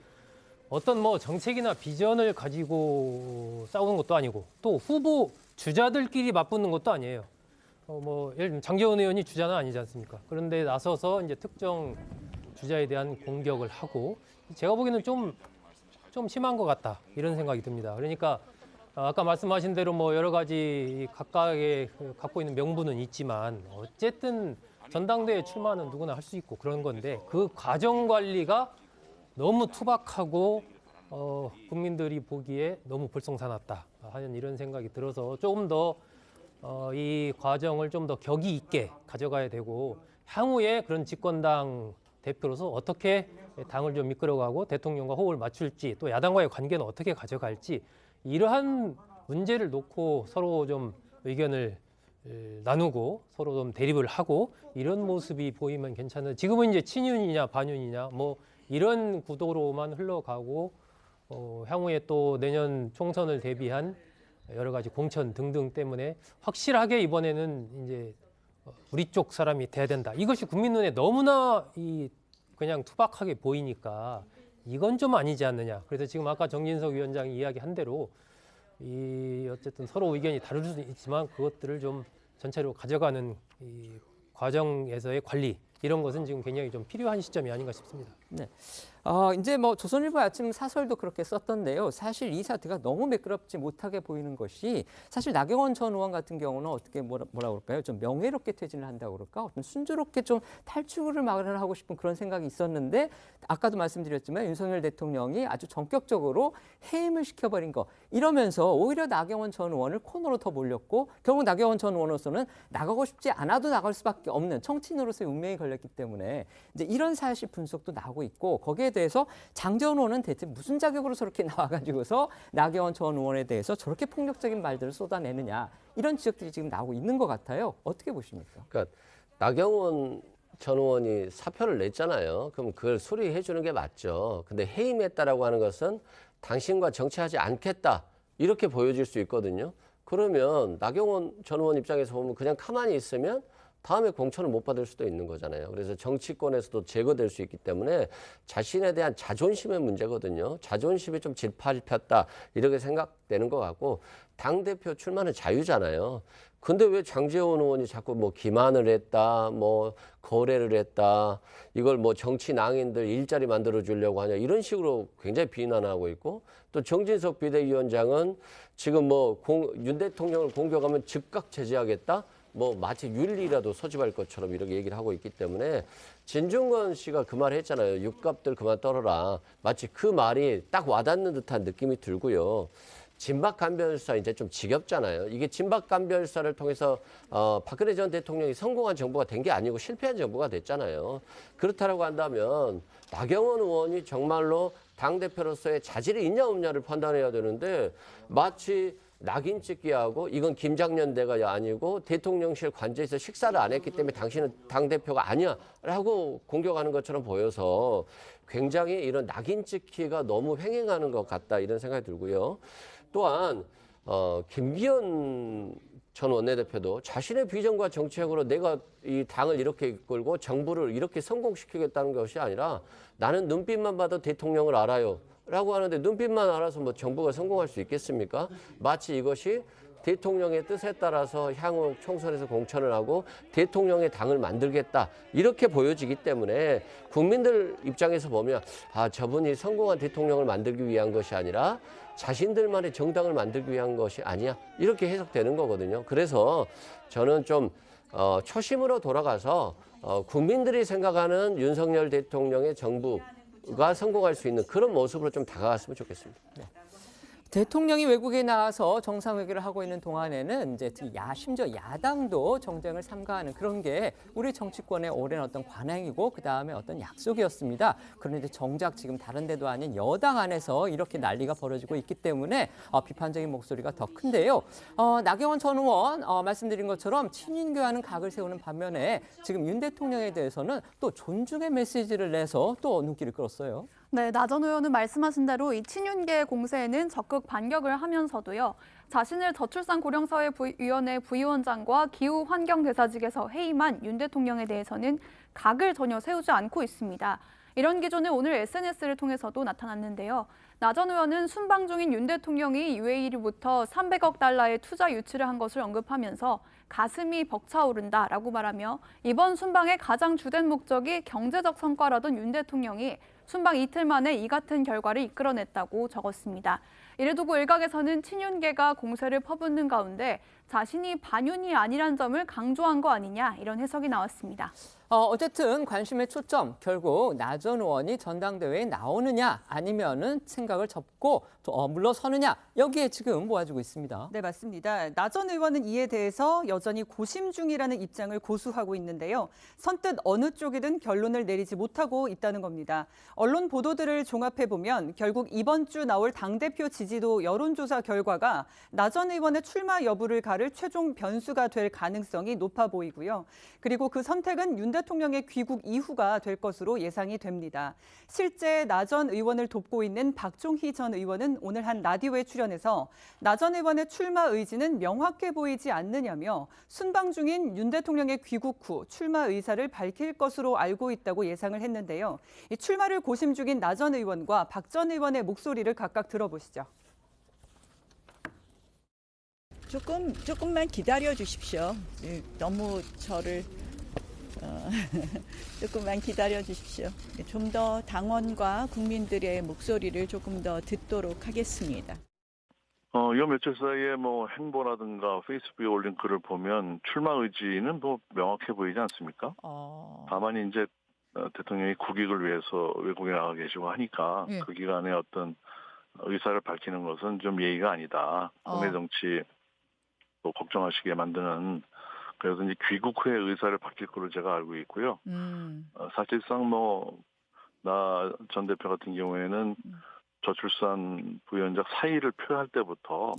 어떤 정책이나 비전을 가지고 싸우는 것도 아니고 또 후보 주자들끼리 맞붙는 것도 아니에요. 예를 들면 장제원 의원이 주자는 아니지 않습니까? 그런데 나서서 이제 특정 주자에 대한 공격을 하고, 제가 보기에는 좀 심한 것 같다, 이런 생각이 듭니다. 그러니까 아까 말씀하신 대로 여러 가지 각각의 갖고 있는 명분은 있지만 어쨌든 전당대회 출마는 누구나 할 수 있고 그런 건데 그 과정 관리가 너무 투박하고 국민들이 보기에 너무 볼썽사납다 하는 이런 생각이 들어서 조금 더 이 과정을 좀 더 격이 있게 가져가야 되고, 향후에 그런 집권당 대표로서 어떻게 당을 좀 이끌어가고 대통령과 호흡을 맞출지, 또 야당과의 관계는 어떻게 가져갈지, 이러한 문제를 놓고 서로 좀 의견을 나누고 서로 좀 대립을 하고 이런 모습이 보이면 괜찮은, 지금은 이제 친윤이냐 반윤이냐 이런 구도로만 흘러가고 향후에 또 내년 총선을 대비한 여러 가지 공천 등등 때문에 확실하게 이번에는 이제 우리 쪽 사람이 돼야 된다, 이것이 국민 눈에 너무나 그냥 투박하게 보이니까 이건 좀 아니지 않느냐. 그래서 지금 아까 정진석 위원장이 이야기한 대로 어쨌든 서로 의견이 다를 수도 있지만 그것들을 좀 전체로 가져가는 이 과정에서의 관리, 이런 것은 지금 굉장히 좀 필요한 시점이 아닌가 싶습니다. 네. 이제 조선일보 아침 사설도 그렇게 썼던데요. 사실 이 사태가 너무 매끄럽지 못하게 보이는 것이, 사실 나경원 전 의원 같은 경우는 어떻게 뭐라 그럴까요? 좀 명예롭게 퇴진을 한다고 그럴까? 어떤 순조롭게 좀 탈출을 마련하고 싶은 그런 생각이 있었는데, 아까도 말씀드렸지만 윤석열 대통령이 아주 전격적으로 해임을 시켜버린 거, 이러면서 오히려 나경원 전 의원을 코너로 더 몰렸고, 결국 나경원 전 의원으로서는 나가고 싶지 않아도 나갈 수밖에 없는 정치인으로서의 운명이 걸렸기 때문에 이제 이런 사실 분석도 나오고 있고, 거기에 대해서 장제원 의원은 대체 무슨 자격으로 저렇게 나와가지고서 나경원 전 의원에 대해서 저렇게 폭력적인 말들을 쏟아내느냐, 이런 지적들이 지금 나오고 있는 것 같아요. 어떻게 보십니까? 그러니까 나경원 전 의원이 사표를 냈잖아요. 그럼 그걸 수리해 주는 게 맞죠. 근데 해임했다라고 하는 것은 당신과 정치하지 않겠다, 이렇게 보여질 수 있거든요. 그러면 나경원 전 의원 입장에서 보면 그냥 가만히 있으면 다음에 공천을 못 받을 수도 있는 거잖아요. 그래서 정치권에서도 제거될 수 있기 때문에 자신에 대한 자존심의 문제거든요. 자존심이 좀 질팔폈다 이렇게 생각되는 것 같고 당대표 출마는 자유잖아요. 근데 왜 장제원 의원이 자꾸 뭐 기만을 했다, 뭐 거래를 했다, 이걸 뭐 정치 낭인들 일자리 만들어 주려고 하냐 이런 식으로 굉장히 비난하고 있고 또 정진석 비대위원장은 지금 뭐 윤 대통령을 공격하면 즉각 제재하겠다. 뭐 마치 윤리라도 소집할 것처럼 이렇게 얘기를 하고 있기 때문에 진중권 씨가 그 말 했잖아요. 육갑들 그만 떨어라. 마치 그 말이 딱 와닿는 듯한 느낌이 들고요. 진박간별사 이제 좀 지겹잖아요. 이게 진박간별사를 통해서 박근혜 전 대통령이 성공한 정부가 된 게 아니고 실패한 정부가 됐잖아요. 그렇다라고 한다면 나경원 의원이 정말로 당대표로서의 자질이 있냐 없냐를 판단해야 되는데 마치 낙인 찍기 하고 이건 김장년대가 아니고 대통령실 관저에서 식사를 안 했기 때문에 당신은 당대표가 아니야 라고 공격하는 것처럼 보여서 굉장히 이런 낙인 찍기가 너무 횡행하는 것 같다 이런 생각이 들고요. 또한 김기현 전 원내대표도 자신의 비전과 정책으로 내가 이 당을 이렇게 이끌고 정부를 이렇게 성공시키겠다는 것이 아니라 나는 눈빛만 봐도 대통령을 알아요. 라고 하는데 눈빛만 알아서 뭐 정부가 성공할 수 있겠습니까? 마치 이것이 대통령의 뜻에 따라서 향후 총선에서 공천을 하고 대통령의 당을 만들겠다 이렇게 보여지기 때문에 국민들 입장에서 보면 아 저분이 성공한 대통령을 만들기 위한 것이 아니라 자신들만의 정당을 만들기 위한 것이 아니야 이렇게 해석되는 거거든요. 그래서 저는 좀 초심으로 돌아가서 국민들이 생각하는 윤석열 대통령의 정부가 성공할 수 있는 그런 모습으로 좀 다가갔으면 좋겠습니다. 네. 대통령이 외국에 나와서 정상회견을 하고 있는 동안에는 이제 심지어 야당도 정쟁을 삼가하는 그런 게 우리 정치권의 오랜 어떤 관행이고 그 다음에 어떤 약속이었습니다. 그런데 정작 지금 다른 데도 아닌 여당 안에서 이렇게 난리가 벌어지고 있기 때문에 비판적인 목소리가 더 큰데요. 나경원 전 의원 말씀드린 것처럼 친윤교와는 각을 세우는 반면에 지금 윤 대통령에 대해서는 또 존중의 메시지를 내서 또 눈길을 끌었어요. 네, 나 전 의원은 말씀하신 대로 이 친윤계 공세에는 적극 반격을 하면서도요. 자신을 저출산 고령사회위원회 부위원장과 기후환경대사직에서 해임한 윤 대통령에 대해서는 각을 전혀 세우지 않고 있습니다. 이런 기조는 오늘 SNS를 통해서도 나타났는데요. 나 전 의원은 순방 중인 윤 대통령이 UAE로부터 300억 달러의 투자 유치를 한 것을 언급하면서 가슴이 벅차오른다라고 말하며 이번 순방의 가장 주된 목적이 경제적 성과라던 윤 대통령이 순방 이틀 만에 이 같은 결과를 이끌어냈다고 적었습니다. 이를 두고 일각에서는 친윤계가 공세를 퍼붓는 가운데 자신이 반윤이 아니란 점을 강조한 거 아니냐 이런 해석이 나왔습니다. 어쨌든 관심의 초점 결국 나 전 의원이 전당대회에 나오느냐 아니면은 생각을 접고 물러서느냐 여기에 지금 모아지고 있습니다. 네, 맞습니다. 나 전 의원은 이에 대해서 여전히 고심 중이라는 입장을 고수하고 있는데요. 선뜻 어느 쪽이든 결론을 내리지 못하고 있다는 겁니다. 언론 보도들을 종합해보면 결국 이번 주 나올 당대표 지지도 여론조사 결과가 나 전 의원의 출마 여부를 가를 최종 변수가 될 가능성이 높아 보이고요. 그리고 그 선택은 윤 대통령의 귀국 이후가 될 것으로 예상이 됩니다. 실제 나 전 의원을 돕고 있는 박종희 전 의원은 오늘 한 라디오에 출연해서 나 전 의원의 출마 의지는 명확해 보이지 않느냐며 순방 중인 윤 대통령의 귀국 후 출마 의사를 밝힐 것으로 알고 있다고 예상을 했는데요. 이 출마를 고심 중인 나 전 의원과 박 전 의원의 목소리를 각각 들어보시죠. 조금만 기다려 주십시오. 너무 저를 조금만 기다려 주십시오. 좀 더 당원과 국민들의 목소리를 조금 더 듣도록 하겠습니다. 요 며칠 사이에 뭐 행보라든가 페이스북에 올린 글을 보면 출마 의지는 뭐 명확해 보이지 않습니까? 다만 이제 대통령이 국익을 위해서 외국에 나가 계시고 하니까 그 기간에 어떤 의사를 밝히는 것은 좀 예의가 아니다. 국내 정치 또 걱정하시게 만드는 그래서 이제 귀국 후에 의사를 밝힐 거로 제가 알고 있고요. 사실상 뭐 나 전 대표 같은 경우에는 저출산 부위원장 사의를 표할 때부터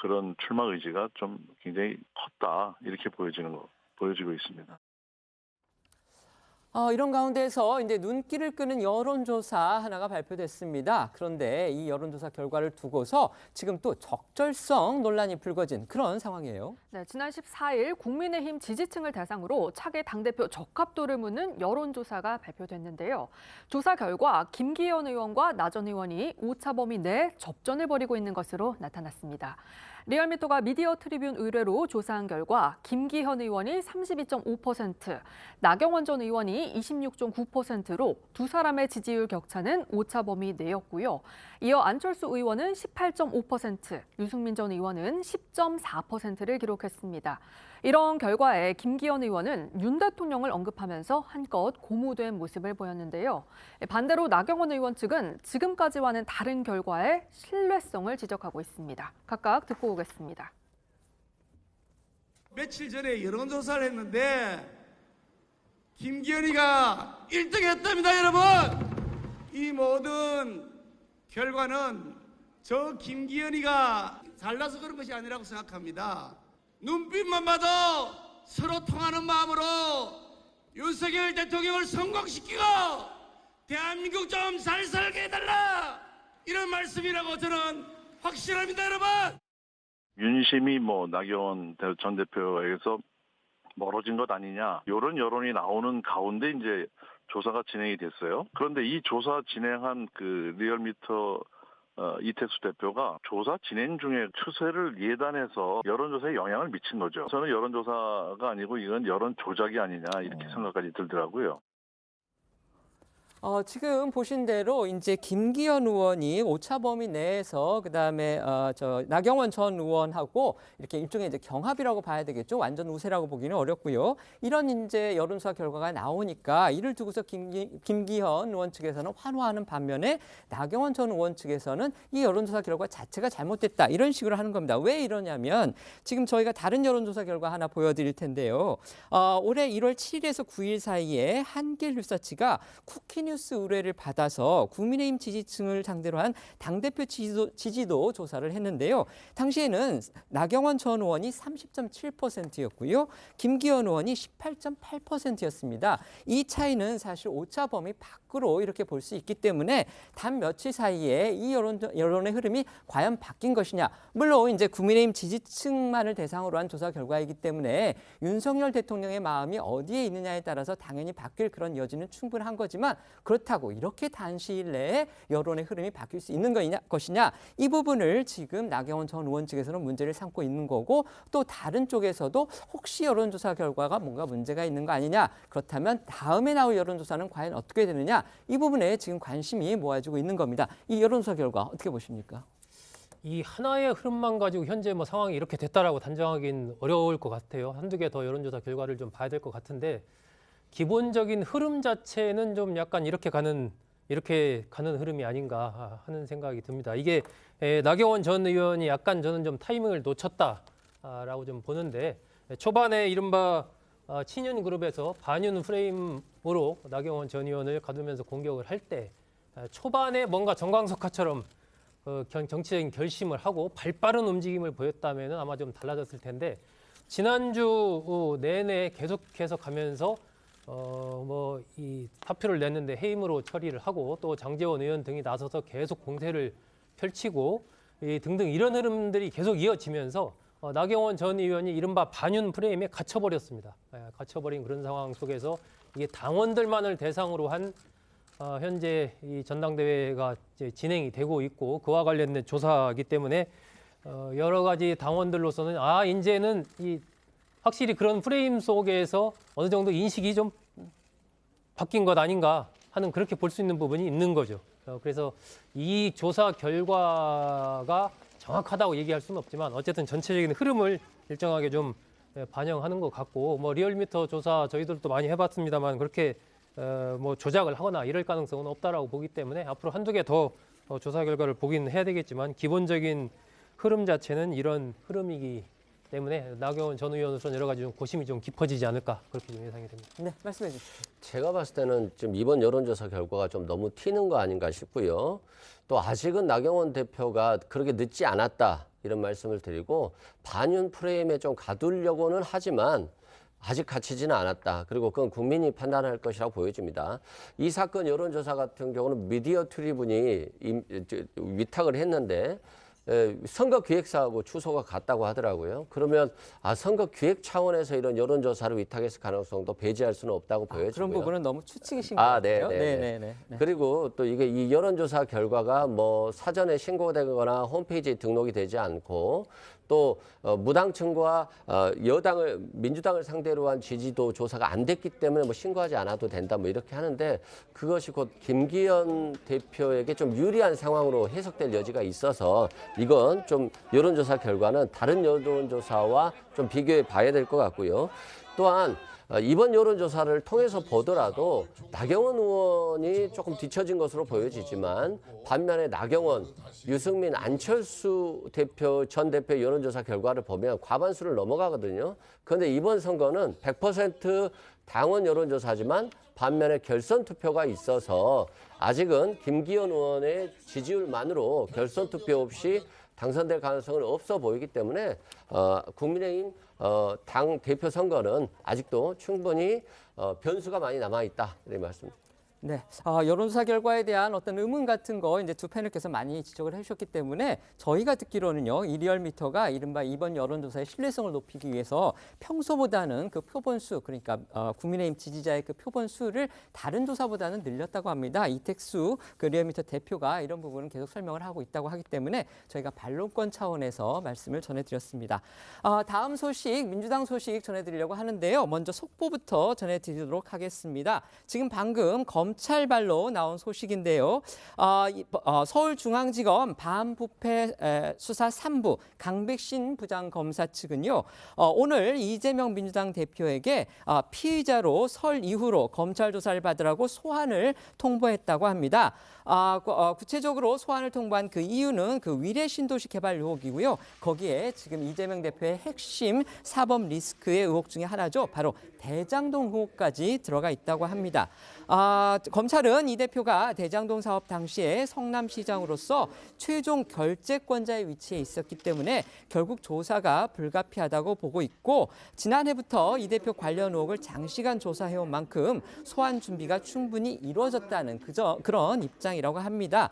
그런 출마 의지가 좀 굉장히 컸다 이렇게 보여지고 있습니다. 이런 가운데에서 이제 눈길을 끄는 여론조사 하나가 발표됐습니다. 그런데 이 여론조사 결과를 두고서 지금 또 적절성 논란이 불거진 그런 상황이에요. 네, 지난 14일 국민의힘 지지층을 대상으로 차기 당대표 적합도를 묻는 여론조사가 발표됐는데요. 조사 결과 김기현 의원과 나 전 의원이 오차 범위 내 접전을 벌이고 있는 것으로 나타났습니다. 리얼미터가 미디어 트리뷴 의뢰로 조사한 결과 김기현 의원이 32.5%, 나경원 전 의원이 26.9%로 두 사람의 지지율 격차는 오차 범위 내였고요. 이어 안철수 의원은 18.5%, 유승민 전 의원은 10.4%를 기록했습니다. 이런 결과에 김기현 의원은 윤 대통령을 언급하면서 한껏 고무된 모습을 보였는데요. 반대로 나경원 의원 측은 지금까지와는 다른 결과에 신뢰성을 지적하고 있습니다. 각각 듣고 오겠습니다. 며칠 전에 여론조사를 했는데 김기현이가 1등 했답니다, 여러분. 이 모든 결과는 저 김기현이가 잘나서 그런 것이 아니라고 생각합니다. 눈빛만 봐도 서로 통하는 마음으로 윤석열 대통령을 성공시키고 대한민국 좀 잘 살게 해달라, 이런 말씀이라고 저는 확신합니다, 여러분. 윤심이 나경원 전 대표에게서 멀어진 것 아니냐, 이런 여론이 나오는 가운데 이제 조사가 진행이 됐어요. 그런데 이 조사 진행한 그 리얼미터 이택수 대표가 조사 진행 중에 추세를 예단해서 여론조사에 영향을 미친 거죠. 저는 여론조사가 아니고 이건 여론 조작이 아니냐, 이렇게 생각까지 들더라고요. 지금 보신 대로 이제 김기현 의원이 오차 범위 내에서 그다음에 나경원 전 의원하고 이렇게 일종의 이제 경합이라고 봐야 되겠죠. 완전 우세라고 보기는 어렵고요. 이런 이제 여론조사 결과가 나오니까 이를 두고서 김기현 의원 측에서는 환호하는 반면에 나경원 전 의원 측에서는 이 여론조사 결과 자체가 잘못됐다, 이런 식으로 하는 겁니다. 왜 이러냐면 지금 저희가 다른 여론조사 결과 하나 보여드릴 텐데요. 올해 1월 7일에서 9일 사이에 한길 리서치가 쿠키 뉴스 의뢰를 받아서 국민의힘 지지층을 상대로 한 당대표 지지도 조사를 했는데요. 당시에는 나경원 전 의원이 30.7%였고요. 김기현 의원이 18.8%였습니다. 이 차이는 사실 오차 범위 밖으로 이렇게 볼 수 있기 때문에 단 며칠 사이에 이 여론의 흐름이 과연 바뀐 것이냐. 물론 이제 국민의힘 지지층만을 대상으로 한 조사 결과이기 때문에 윤석열 대통령의 마음이 어디에 있느냐에 따라서 당연히 바뀔 그런 여지는 충분한 거지만, 그렇다고 이렇게 단시일 내에 여론의 흐름이 바뀔 수 있는 것이냐, 이 부분을 지금 나경원 전 의원 측에서는 문제를 삼고 있는 거고, 또 다른 쪽에서도 혹시 여론조사 결과가 뭔가 문제가 있는 거 아니냐, 그렇다면 다음에 나올 여론조사는 과연 어떻게 되느냐, 이 부분에 지금 관심이 모아지고 있는 겁니다. 이 여론조사 결과 어떻게 보십니까? 이 하나의 흐름만 가지고 현재 상황이 이렇게 됐다라고 단정하기는 어려울 것 같아요. 한두 개 더 여론조사 결과를 좀 봐야 될 것 같은데, 기본적인 흐름 자체는 좀 약간 이렇게 가는 흐름이 아닌가 하는 생각이 듭니다. 이게 나경원 전 의원이 약간 저는 좀 타이밍을 놓쳤다라고 좀 보는데, 초반에 이른바 친윤 그룹에서 반윤 프레임으로 나경원 전 의원을 가두면서 공격을 할 때 초반에 뭔가 정광석화처럼 정치적인 결심을 하고 발빠른 움직임을 보였다면 아마 좀 달라졌을 텐데, 지난주 내내 계속해서 가면서 이 사표를 냈는데 해임으로 처리를 하고, 또 장제원 의원 등이 나서서 계속 공세를 펼치고 등등 이런 흐름들이 계속 이어지면서 나경원 전 의원이 이른바 반윤 프레임에 갇혀버렸습니다. 갇혀버린 그런 상황 속에서 이게 당원들만을 대상으로 한 현재 이 전당대회가 이제 진행이 되고 있고, 그와 관련된 조사이기 때문에 여러 가지 당원들로서는 이제는 확실히 그런 프레임 속에서 어느 정도 인식이 좀 바뀐 것 아닌가 하는, 그렇게 볼 수 있는 부분이 있는 거죠. 그래서 이 조사 결과가 정확하다고 얘기할 수는 없지만 어쨌든 전체적인 흐름을 일정하게 좀 반영하는 것 같고, 리얼미터 조사 저희들도 많이 해봤습니다만 그렇게 조작을 하거나 이럴 가능성은 없다라고 보기 때문에 앞으로 한두 개 더 조사 결과를 보긴 해야 되겠지만, 기본적인 흐름 자체는 이런 흐름이기 때문에 나경원 전 의원으로서는 여러 가지 좀 고심이 좀 깊어지지 않을까, 그렇게 좀 예상이 됩니다. 네, 말씀해 주십시오. 제가 봤을 때는 좀 이번 여론조사 결과가 좀 너무 튀는 거 아닌가 싶고요. 또 아직은 나경원 대표가 그렇게 늦지 않았다, 이런 말씀을 드리고, 반윤 프레임에 좀 가두려고는 하지만 아직 갖추지는 않았다. 그리고 그건 국민이 판단할 것이라고 보여집니다. 이 사건 여론조사 같은 경우는 미디어 트리뷴이 위탁을 했는데 선거기획사하고 주소가 같다고 하더라고요. 그러면 선거기획 차원에서 이런 여론조사를 위탁했을 가능성도 배제할 수는 없다고 보여지고요. 그런 부분은 너무 추측이신 것 같아요. 네. 그리고 또 이게 이 여론조사 결과가 뭐 사전에 신고되거나 홈페이지에 등록이 되지 않고 또 무당층과 민주당을 상대로 한 지지도 조사가 안 됐기 때문에 뭐 신고하지 않아도 된다 뭐 이렇게 하는데 그것이 곧 김기현 대표에게 좀 유리한 상황으로 해석될 여지가 있어서 이건 좀 여론조사 결과는 다른 여론조사와 좀 비교해 봐야 될 것 같고요. 또한 이번 여론조사를 통해서 보더라도 나경원 의원이 조금 뒤처진 것으로 보여지지만 반면에 나경원, 유승민, 안철수 전 대표 여론조사 결과를 보면 과반수를 넘어가거든요. 그런데 이번 선거는 100% 당원 여론조사지만 반면에 결선 투표가 있어서 아직은 김기현 의원의 지지율만으로 결선 투표 없이 당선될 가능성은 없어 보이기 때문에 국민의힘 당 대표 선거는 아직도 충분히 변수가 많이 남아 있다 이런 말씀입니다. 네, 여론조사 결과에 대한 어떤 의문 같은 거 이제 두 패널께서 많이 지적을 해주셨기 때문에 저희가 듣기로는요, 이 리얼미터가 이른바 이번 여론조사의 신뢰성을 높이기 위해서 평소보다는 그 표본수, 그러니까 국민의힘 지지자의 그 표본수를 다른 조사보다는 늘렸다고 합니다. 이택수 그 리얼미터 대표가 이런 부분은 계속 설명을 하고 있다고 하기 때문에 저희가 반론권 차원에서 말씀을 전해드렸습니다. 다음 소식, 민주당 소식 전해드리려고 하는데요. 먼저 속보부터 전해드리도록 하겠습니다. 지금 방금 검찰발로 나온 소식인데요. 서울중앙지검 반부패 수사 3부 강백신 부장검사 측은요. 오늘 이재명 민주당 대표에게 피의자로 설 이후로 검찰 조사를 받으라고 소환을 통보했다고 합니다. 구체적으로 소환을 통보한 그 이유는 그 위례 신도시 개발 의혹이고요. 거기에 지금 이재명 대표의 핵심 사법 리스크의 의혹 중에 하나죠. 바로 대장동 의혹까지 들어가 있다고 합니다. 검찰은 이 대표가 대장동 사업 당시에 성남시장으로서 최종 결재권자의 위치에 있었기 때문에 결국 조사가 불가피하다고 보고 있고 지난해부터 이 대표 관련 의혹을 장시간 조사해온 만큼 소환 준비가 충분히 이루어졌다는 그런 입장이라고 합니다.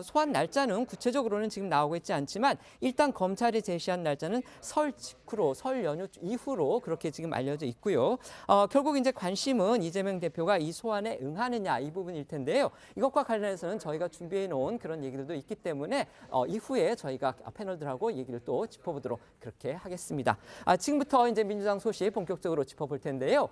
소환 날짜는 구체적으로는 지금 나오고 있지 않지만 일단 검찰이 제시한 날짜는 설 직후로 설 연휴 이후로 그렇게 지금 알려져 있고요. 결국 이제 관심은 이재명 대표가 이 소환에 응하느냐 이 부분일 텐데요. 이것과 관련해서는 저희가 준비해 놓은 그런 얘기들도 있기 때문에 이후에 저희가 패널들하고 얘기를 또 짚어보도록 그렇게 하겠습니다. 지금부터 이제 민주당 소식 본격적으로 짚어볼 텐데요.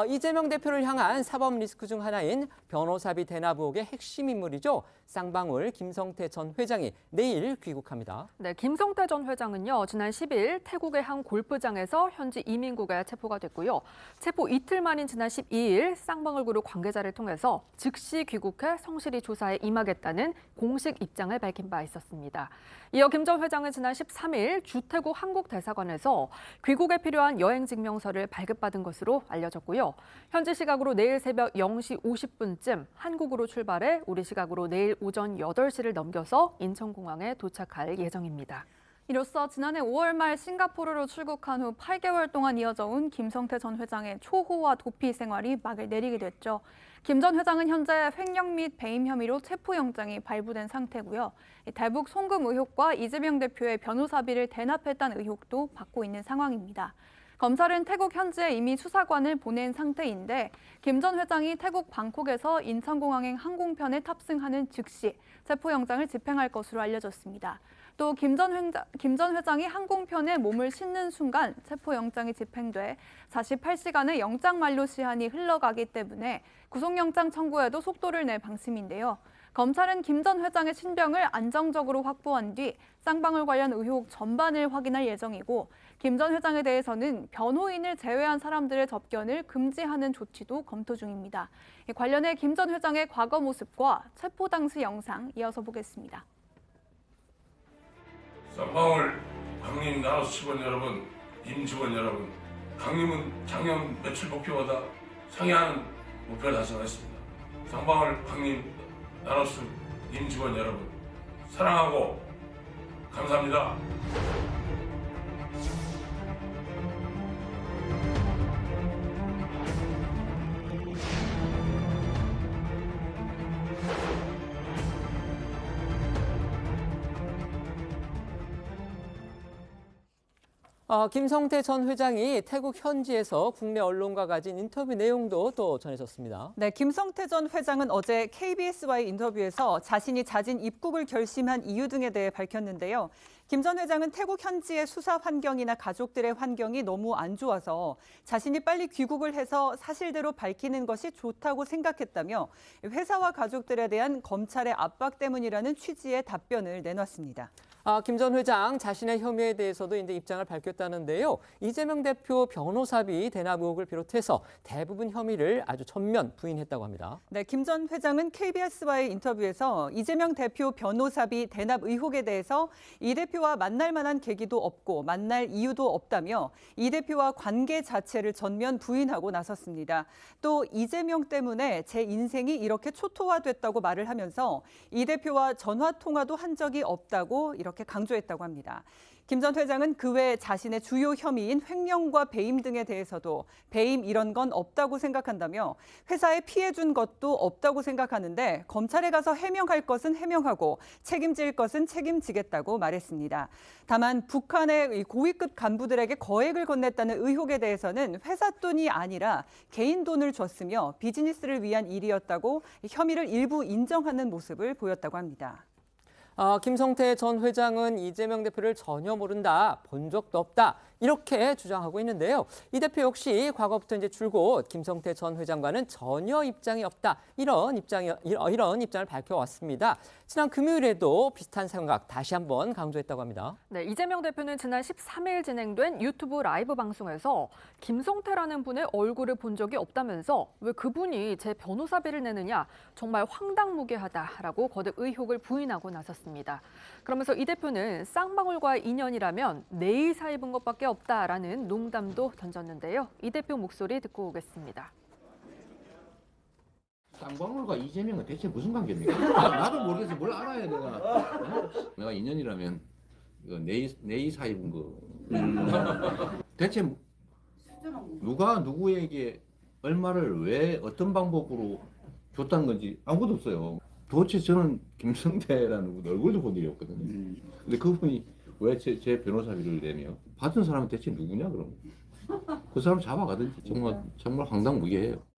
이재명 대표를 향한 사법 리스크 중 하나인 변호사비 대납 의혹의 핵심 인물이죠. 쌍방울 김성태 전 회장이 내일 귀국합니다. 네, 김성태 전 회장은요, 지난 10일 태국의 한 골프장에서 현지 이민국에 체포가 됐고요. 체포 이틀 만인 지난 12일 쌍방울 그룹 관계자를 통해서 즉시 귀국해 성실히 조사에 임하겠다는 공식 입장을 밝힌 바 있었습니다. 이어 김 전 회장은 지난 13일 주태국 한국대사관에서 귀국에 필요한 여행증명서를 발급받은 것으로 알려졌고요. 현지 시각으로 내일 새벽 0시 50분쯤 한국으로 출발해 우리 시각으로 내일 오전 8시를 넘겨서 인천공항에 도착할 예정입니다. 이로써 지난해 5월 말 싱가포르로 출국한 후 8개월 동안 이어져 온 김성태 전 회장의 초호화 도피 생활이 막을 내리게 됐죠. 김 전 회장은 현재 횡령 및 배임 혐의로 체포영장이 발부된 상태고요. 대북 송금 의혹과 이재명 대표의 변호사비를 대납했다는 의혹도 받고 있는 상황입니다. 검찰은 태국 현지에 이미 수사관을 보낸 상태인데 김 전 회장이 태국 방콕에서 인천공항행 항공편에 탑승하는 즉시 체포영장을 집행할 것으로 알려졌습니다. 또 김 전 회장이 항공편에 몸을 싣는 순간 체포영장이 집행돼 48시간의 영장 만료 시한이 흘러가기 때문에 구속영장 청구에도 속도를 낼 방침인데요. 검찰은 김 전 회장의 신병을 안정적으로 확보한 뒤 쌍방울 관련 의혹 전반을 확인할 예정이고 김 전 회장에 대해서는 변호인을 제외한 사람들의 접견을 금지하는 조치도 검토 중입니다. 관련해 김 전 회장의 과거 모습과 체포 당시 영상 이어서 보겠습니다. 쌍방울 강림 나우스 직원 여러분, 임직원 여러분, 강림은 작년 매출 목표보다 상회하는 목표를 달성했습니다. 쌍방울 강림 나우스 임직원 여러분, 사랑하고 감사합니다. 김성태 전 회장이 태국 현지에서 국내 언론과 가진 인터뷰 내용도 또 전해졌습니다. 네, 김성태 전 회장은 어제 KBS와의 인터뷰에서 자신이 자진 입국을 결심한 이유 등에 대해 밝혔는데요. 김 전 회장은 태국 현지의 수사 환경이나 가족들의 환경이 너무 안 좋아서 자신이 빨리 귀국을 해서 사실대로 밝히는 것이 좋다고 생각했다며 회사와 가족들에 대한 검찰의 압박 때문이라는 취지의 답변을 내놨습니다. 김 전 회장 자신의 혐의에 대해서도 이제 입장을 밝혔다는데요. 이재명 대표 변호사비 대납 의혹을 비롯해서 대부분 혐의를 아주 전면 부인했다고 합니다. 네, 김 전 회장은 KBS와의 인터뷰에서 이재명 대표 변호사비 대납 의혹에 대해서 이 대표와 만날 만한 계기도 없고 만날 이유도 없다며 이 대표와 관계 자체를 전면 부인하고 나섰습니다. 또 이재명 때문에 제 인생이 이렇게 초토화됐다고 말을 하면서 이 대표와 전화 통화도 한 적이 없다고 이렇게 강조했다고 합니다. 김 전 회장은 그 외 자신의 주요 혐의인 횡령과 배임 등에 대해서도 배임 이런 건 없다고 생각한다며 회사에 피해 준 것도 없다고 생각하는데 검찰에 가서 해명할 것은 해명하고 책임질 것은 책임지겠다고 말했습니다. 다만 북한의 고위급 간부들에게 거액을 건넸다는 의혹에 대해서는 회사 돈이 아니라 개인 돈을 줬으며 비즈니스를 위한 일이었다고 혐의를 일부 인정하는 모습을 보였다고 합니다. 김성태 전 회장은 이재명 대표를 전혀 모른다, 본 적도 없다 이렇게 주장하고 있는데요. 이 대표 역시 과거부터 이제 줄곧 김성태 전 회장과는 전혀 입장이 없다 이런 입장을 밝혀왔습니다. 지난 금요일에도 비슷한 생각 다시 한번 강조했다고 합니다. 네, 이재명 대표는 지난 13일 진행된 유튜브 라이브 방송에서 김성태라는 분의 얼굴을 본 적이 없다면서 왜 그분이 제 변호사비를 내느냐 정말 황당무계하다라고 거듭 의혹을 부인하고 나섰습니다. 그러면서 이 대표는 쌍방울과의 인연이라면 내의사 입은 것밖에 없다라는 농담도 던졌는데요. 이 대표 목소리 듣고 오겠습니다. 쌍방울과 이재명은 대체 무슨 관계입니까? 나도 모르겠어. 뭘 알아야 내가. 내가 인연이라면 이거 내의사 입은 거. 대체 누가 누구에게 얼마를 왜 어떤 방법으로 줬다는 건지 아무것도 없어요. 도대체 저는 김성태라는 분 얼굴도 본 일이 없거든요. 근데 그분이 왜 제 변호사비를 내며 받은 사람은 대체 누구냐 그럼? 그 사람 잡아가든지 정말 황당무계해요.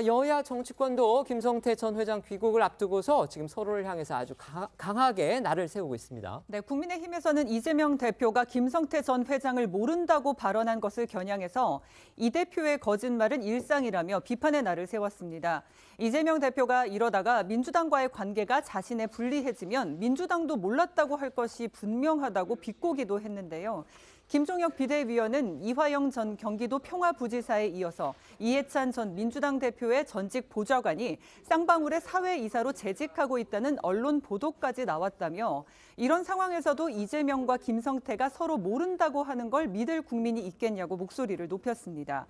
여야 정치권도 김성태 전 회장 귀국을 앞두고서 지금 서로를 향해서 아주 강하게 날을 세우고 있습니다. 네, 국민의힘에서는 이재명 대표가 김성태 전 회장을 모른다고 발언한 것을 겨냥해서 이 대표의 거짓말은 일상이라며 비판의 날을 세웠습니다. 이재명 대표가 이러다가 민주당과의 관계가 자신에 불리해지면 민주당도 몰랐다고 할 것이 분명하다고 비꼬기도 했는데요. 김종혁 비대위원은 이화영 전 경기도 평화부지사에 이어서 이해찬 전 민주당 대표의 전직 보좌관이 쌍방울의 사회이사로 재직하고 있다는 언론 보도까지 나왔다며 이런 상황에서도 이재명과 김성태가 서로 모른다고 하는 걸 믿을 국민이 있겠냐고 목소리를 높였습니다.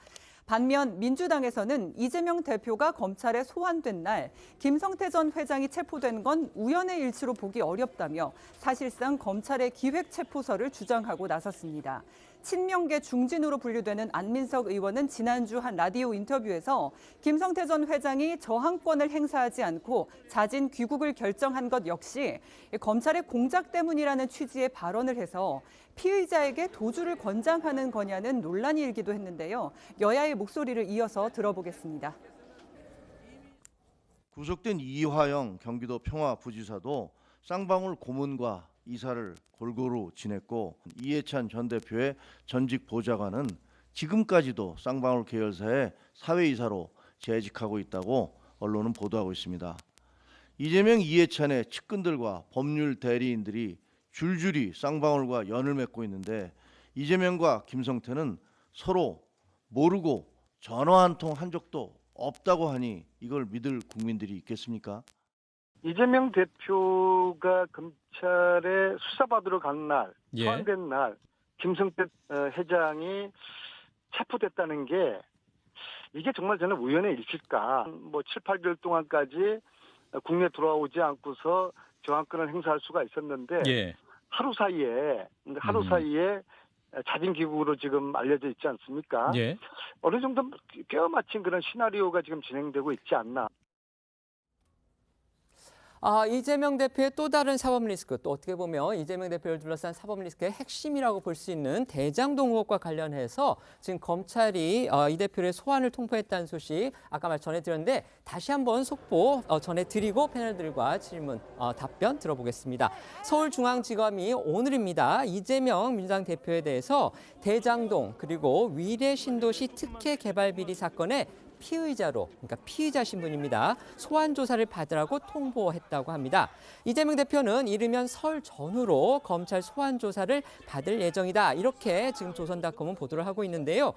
반면 민주당에서는 이재명 대표가 검찰에 소환된 날 김성태 전 회장이 체포된 건 우연의 일치로 보기 어렵다며 사실상 검찰의 기획체포설을 주장하고 나섰습니다. 친명계 중진으로 분류되는 안민석 의원은 지난주 한 라디오 인터뷰에서 김성태 전 회장이 저항권을 행사하지 않고 자진 귀국을 결정한 것 역시 검찰의 공작 때문이라는 취지의 발언을 해서 피의자에게 도주를 권장하는 거냐는 논란이 일기도 했는데요. 여야의 목소리를 이어서 들어보겠습니다. 구속된 이화영 경기도 평화부지사도 쌍방울 고문과 이사를 골고루 지냈고 이해찬 전 대표의 전직 보좌관은 지금까지도 쌍방울 계열사의 사회이사로 재직하고 있다고 언론은 보도하고 있습니다. 이재명 이해찬의 측근들과 법률 대리인들이 줄줄이 쌍방울과 연을 맺고 있는데 이재명과 김성태는 서로 모르고 전화 한 통 한 적도 없다고 하니 이걸 믿을 국민들이 있겠습니까? 이재명 대표가 검찰에 수사받으러 간 날, 소환된 날, 김성태 회장이 체포됐다는 게 이게 정말 저는 우연의 일치일까? 뭐 7, 8개월 동안까지 국내 돌아오지 않고서 저항권을 행사할 수가 있었는데 하루 사이에 자진 귀국으로 지금 알려져 있지 않습니까? 어느 정도 꿰어 맞춘 그런 시나리오가 지금 진행되고 있지 않나. 이재명 대표의 또 다른 사법 리스크, 또 어떻게 보면 이재명 대표를 둘러싼 사법 리스크의 핵심이라고 볼 수 있는 대장동 의혹과 관련해서 지금 검찰이 이 대표의 소환을 통보했다는 소식 아까 말 전해드렸는데 다시 한번 속보 전해드리고 패널들과 질문, 답변 들어보겠습니다. 서울중앙지검이 오늘입니다. 이재명 민주당 대표에 대해서 대장동 그리고 위례 신도시 특혜 개발 비리 사건의 피의자로, 그러니까 피의자 신분입니다. 소환 조사를 받으라고 통보했다고 합니다. 이재명 대표는 이르면 설 전후로 검찰 소환 조사를 받을 예정이다. 이렇게 지금 조선닷컴은 보도를 하고 있는데요.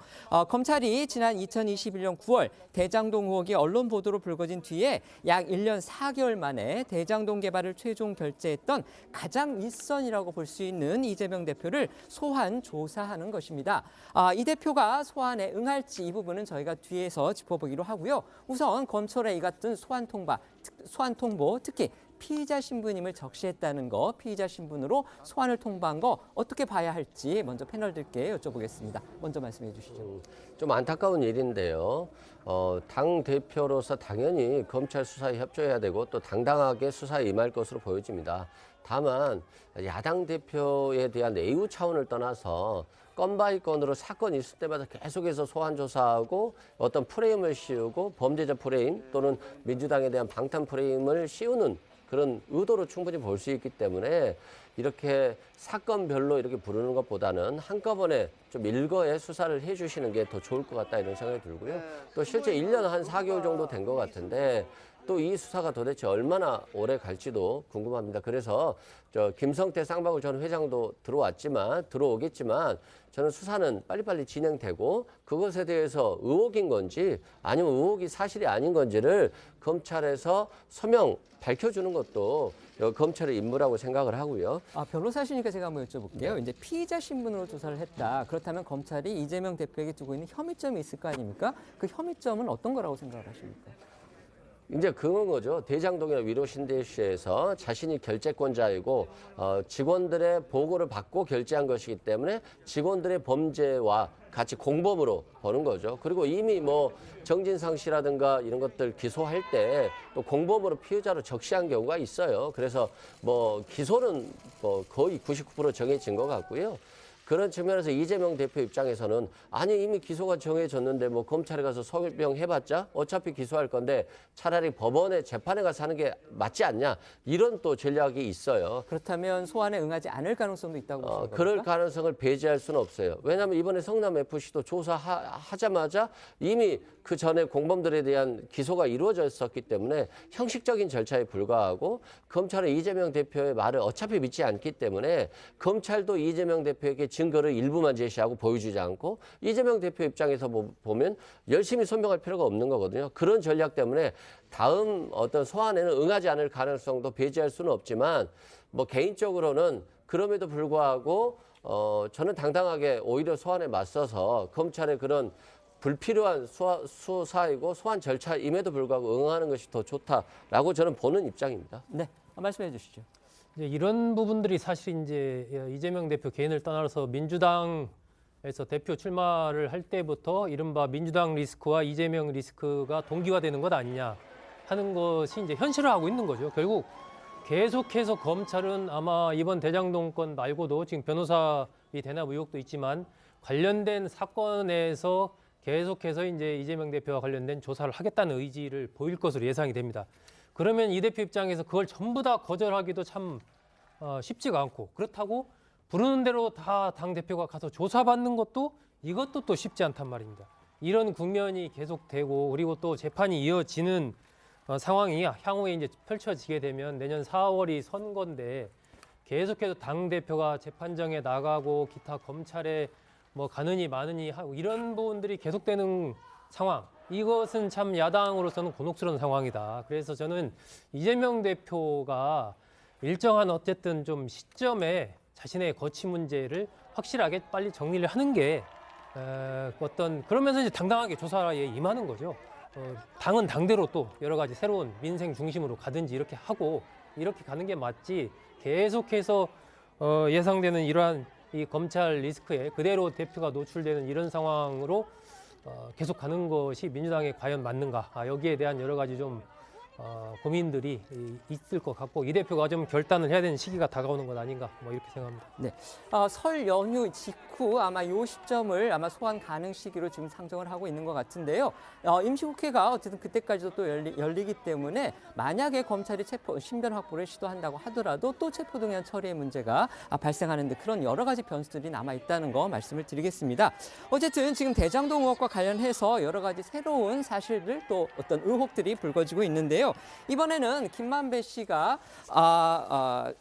검찰이 지난 2021년 9월 대장동 의혹이 언론 보도로 불거진 뒤에 약 1년 4개월 만에 대장동 개발을 최종 결재했던 가장 윗선이라고 볼 수 있는 이재명 대표를 소환 조사하는 것입니다. 이 대표가 소환에 응할지 이 부분은 저희가 뒤에서 짚어보기로 하고요. 우선 검찰의 이 같은 소환 통보, 특히 피의자 신분임을 적시했다는 거, 피의자 신분으로 소환을 통보한 거 어떻게 봐야 할지 먼저 패널들께 여쭤보겠습니다. 먼저 말씀해 주시죠. 좀 안타까운 일인데요. 당 대표로서 당연히 검찰 수사에 협조해야 되고 또 당당하게 수사에 임할 것으로 보여집니다. 다만 야당 대표에 대한 애우 차원을 떠나서 건 바이 건으로 사건이 있을 때마다 계속해서 소환 조사하고 어떤 프레임을 씌우고 범죄자 프레임 또는 민주당에 대한 방탄 프레임을 씌우는 그런 의도로 충분히 볼 수 있기 때문에 이렇게 사건별로 이렇게 부르는 것보다는 한꺼번에 좀 일거에 수사를 해주시는 게 더 좋을 것 같다 이런 생각이 들고요. 또 실제 1년 한 4개월 정도 된 것 같은데 또 이 수사가 도대체 얼마나 오래 갈지도 궁금합니다. 그래서 김성태 쌍방울 전 회장도 들어오겠지만 저는 수사는 빨리빨리 진행되고 그것에 대해서 의혹인 건지 아니면 의혹이 사실이 아닌 건지를 검찰에서 서명 밝혀주는 것도 검찰의 임무라고 생각을 하고요. 변호사시니까 제가 한번 여쭤볼게요. 이제 피의자 신분으로 조사를 했다. 그렇다면 검찰이 이재명 대표에게 두고 있는 혐의점이 있을 거 아닙니까? 그 혐의점은 어떤 거라고 생각을 하십니까? 이제 그건 거죠. 대장동이나 위로 신도시에서 자신이 결재권자이고 직원들의 보고를 받고 결재한 것이기 때문에 직원들의 범죄와 같이 공범으로 보는 거죠. 그리고 이미 정진상 씨라든가 이런 것들 기소할 때 또 공범으로 피의자로 적시한 경우가 있어요. 그래서 기소는 거의 99% 정해진 것 같고요. 그런 측면에서 이재명 대표 입장에서는 아니 이미 기소가 정해졌는데 검찰에 가서 서명 해봤자 어차피 기소할 건데 차라리 법원에 재판에 가서 하는 게 맞지 않냐 이런 또 전략이 있어요. 그렇다면 소환에 응하지 않을 가능성도 있다고 보십니까? 그럴 가능성을 배제할 수는 없어요. 왜냐하면 이번에 성남FC도 조사하자마자 이미 그 전에 공범들에 대한 기소가 이루어졌었기 때문에 형식적인 절차에 불과하고 검찰은 이재명 대표의 말을 어차피 믿지 않기 때문에 검찰도 이재명 대표에게 증거를 일부만 제시하고 보여주지 않고 이재명 대표 입장에서 보면 열심히 소명할 필요가 없는 거거든요. 그런 전략 때문에 다음 어떤 소환에는 응하지 않을 가능성도 배제할 수는 없지만 개인적으로는 그럼에도 불구하고 저는 당당하게 오히려 소환에 맞서서 검찰의 그런 불필요한 수사이고 소환 절차임에도 불구하고 응하는 것이 더 좋다라고 저는 보는 입장입니다. 네, 말씀해 주시죠. 이제 이런 부분들이 사실 이제 이재명 대표 개인을 떠나서 민주당에서 대표 출마를 할 때부터 이른바 민주당 리스크와 이재명 리스크가 동기화되는 것 아니냐 하는 것이 이제 현실화하고 있는 거죠. 결국 계속해서 검찰은 아마 이번 대장동 건 말고도 지금 변호사비 대납 의혹도 있지만 관련된 사건에서 계속해서 이제 이재명 대표와 관련된 조사를 하겠다는 의지를 보일 것으로 예상이 됩니다. 그러면 이 대표 입장에서 그걸 전부 다 거절하기도 참 쉽지가 않고 그렇다고 부르는 대로 다 당대표가 가서 조사받는 것도 이것도 또 쉽지 않단 말입니다. 이런 국면이 계속되고 그리고 또 재판이 이어지는 상황이 향후에 이제 펼쳐지게 되면 내년 4월이 선거인데 계속해서 당대표가 재판정에 나가고 기타 검찰에 가느니 마느니 하고 이런 부분들이 계속되는 상황. 이것은 참 야당으로서는 곤혹스러운 상황이다. 그래서 저는 이재명 대표가 일정한 어쨌든 좀 시점에 자신의 거취 문제를 확실하게 빨리 정리를 하는 게 그러면서 이제 당당하게 조사에 임하는 거죠. 당은 당대로 또 여러 가지 새로운 민생 중심으로 가든지 이렇게 하고 이렇게 가는 게 맞지 계속해서 예상되는 이러한 이 검찰 리스크에 그대로 대표가 노출되는 이런 상황으로 계속 가는 것이 민주당에 과연 맞는가 여기에 대한 여러 가지 좀 고민들이 있을 것 같고 이 대표가 좀 결단을 해야 되는 시기가 다가오는 것 아닌가 이렇게 생각합니다. 네, 설 연휴 직후 아마 이 시점을 아마 소환 가능 시기로 지금 상정을 하고 있는 것 같은데요. 임시국회가 어쨌든 그때까지도 또 열리기 때문에 만약에 검찰이 신변 확보를 시도한다고 하더라도 또 체포동의안 처리의 문제가 발생하는 데 그런 여러 가지 변수들이 남아 있다는 거 말씀을 드리겠습니다. 어쨌든 지금 대장동 의혹과 관련해서 여러 가지 새로운 사실들 또 어떤 의혹들이 불거지고 있는데요. 이번에는 김만배 씨가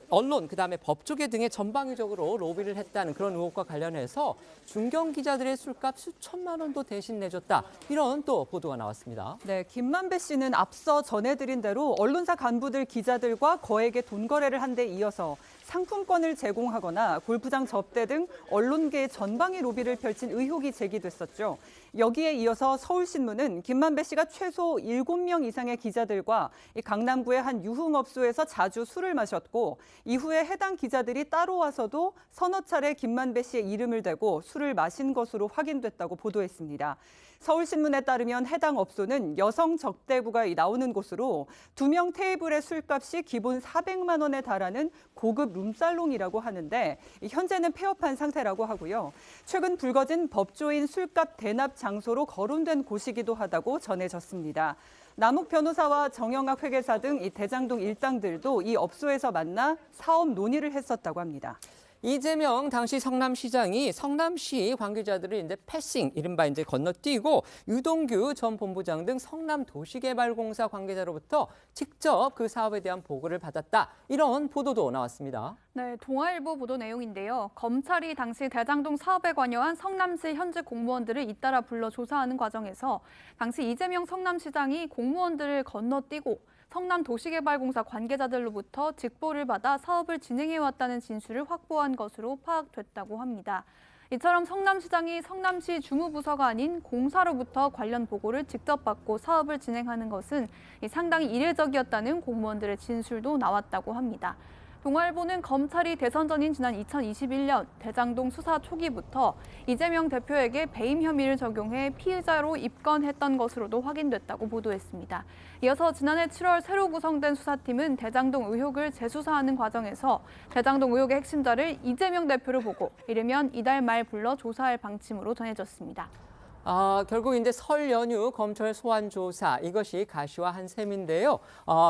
언론 그다음에 법조계 등에 전방위적으로 로비를 했다는 그런 의혹과 관련해서 중견 기자들의 술값 수천만 원도 대신 내줬다. 이런 또 보도가 나왔습니다. 네, 김만배 씨는 앞서 전해드린 대로 언론사 간부들 기자들과 거액의 돈 거래를 한 데 이어서 상품권을 제공하거나 골프장 접대 등 언론계의 전방위 로비를 펼친 의혹이 제기됐었죠. 여기에 이어서 서울신문은 김만배 씨가 최소 7명 이상의 기자들과 강남구의 한 유흥업소에서 자주 술을 마셨고 이후에 해당 기자들이 따로 와서도 서너 차례 김만배 씨의 이름을 대고 술을 마신 것으로 확인됐다고 보도했습니다. 서울신문에 따르면 해당 업소는 여성 적대부가 나오는 곳으로 2명 테이블의 술값이 기본 400만 원에 달하는 고급 룸살롱이라고 하는데 현재는 폐업한 상태라고 하고요. 최근 불거진 법조인 술값 대납 장소로 거론된 곳이기도 하다고 전해졌습니다. 남욱 변호사와 정영학 회계사 등 이 대장동 일당들도 이 업소에서 만나 사업 논의를 했었다고 합니다. 이재명 당시 성남시장이 성남시 관계자들을 이제 패싱, 이른바 이제 건너뛰고 유동규 전 본부장 등 성남도시개발공사 관계자로부터 직접 그 사업에 대한 보고를 받았다. 이런 보도도 나왔습니다. 네, 동아일보 보도 내용인데요. 검찰이 당시 대장동 사업에 관여한 성남시 현직 공무원들을 잇따라 불러 조사하는 과정에서 당시 이재명 성남시장이 공무원들을 건너뛰고 성남도시개발공사 관계자들로부터 직보를 받아 사업을 진행해왔다는 진술을 확보한 것으로 파악됐다고 합니다. 이처럼 성남시장이 성남시 주무부서가 아닌 공사로부터 관련 보고를 직접 받고 사업을 진행하는 것은 상당히 이례적이었다는 공무원들의 진술도 나왔다고 합니다. 동아일보는 검찰이 대선 전인 지난 2021년 대장동 수사 초기부터 이재명 대표에게 배임 혐의를 적용해 피의자로 입건했던 것으로도 확인됐다고 보도했습니다. 이어서 지난해 7월 새로 구성된 수사팀은 대장동 의혹을 재수사하는 과정에서 대장동 의혹의 핵심자를 이재명 대표를 보고 이르면 이달 말 불러 조사할 방침으로 전해졌습니다. 결국 이제 설 연휴 검찰 소환 조사 이것이 가시화한 셈인데요.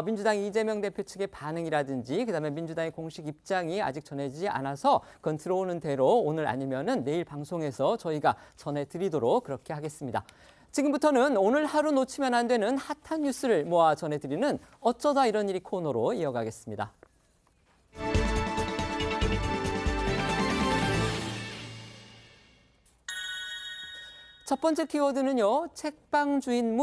민주당 이재명 대표 측의 반응이라든지 그다음에 민주당의 공식 입장이 아직 전해지지 않아서 그건 들어오는 대로 오늘 아니면은 내일 방송에서 저희가 전해드리도록 그렇게 하겠습니다. 지금부터는 오늘 하루 놓치면 안 되는 핫한 뉴스를 모아 전해드리는 어쩌다 이런 일이 코너로 이어가겠습니다. 첫 번째 키워드는요. 책방 주인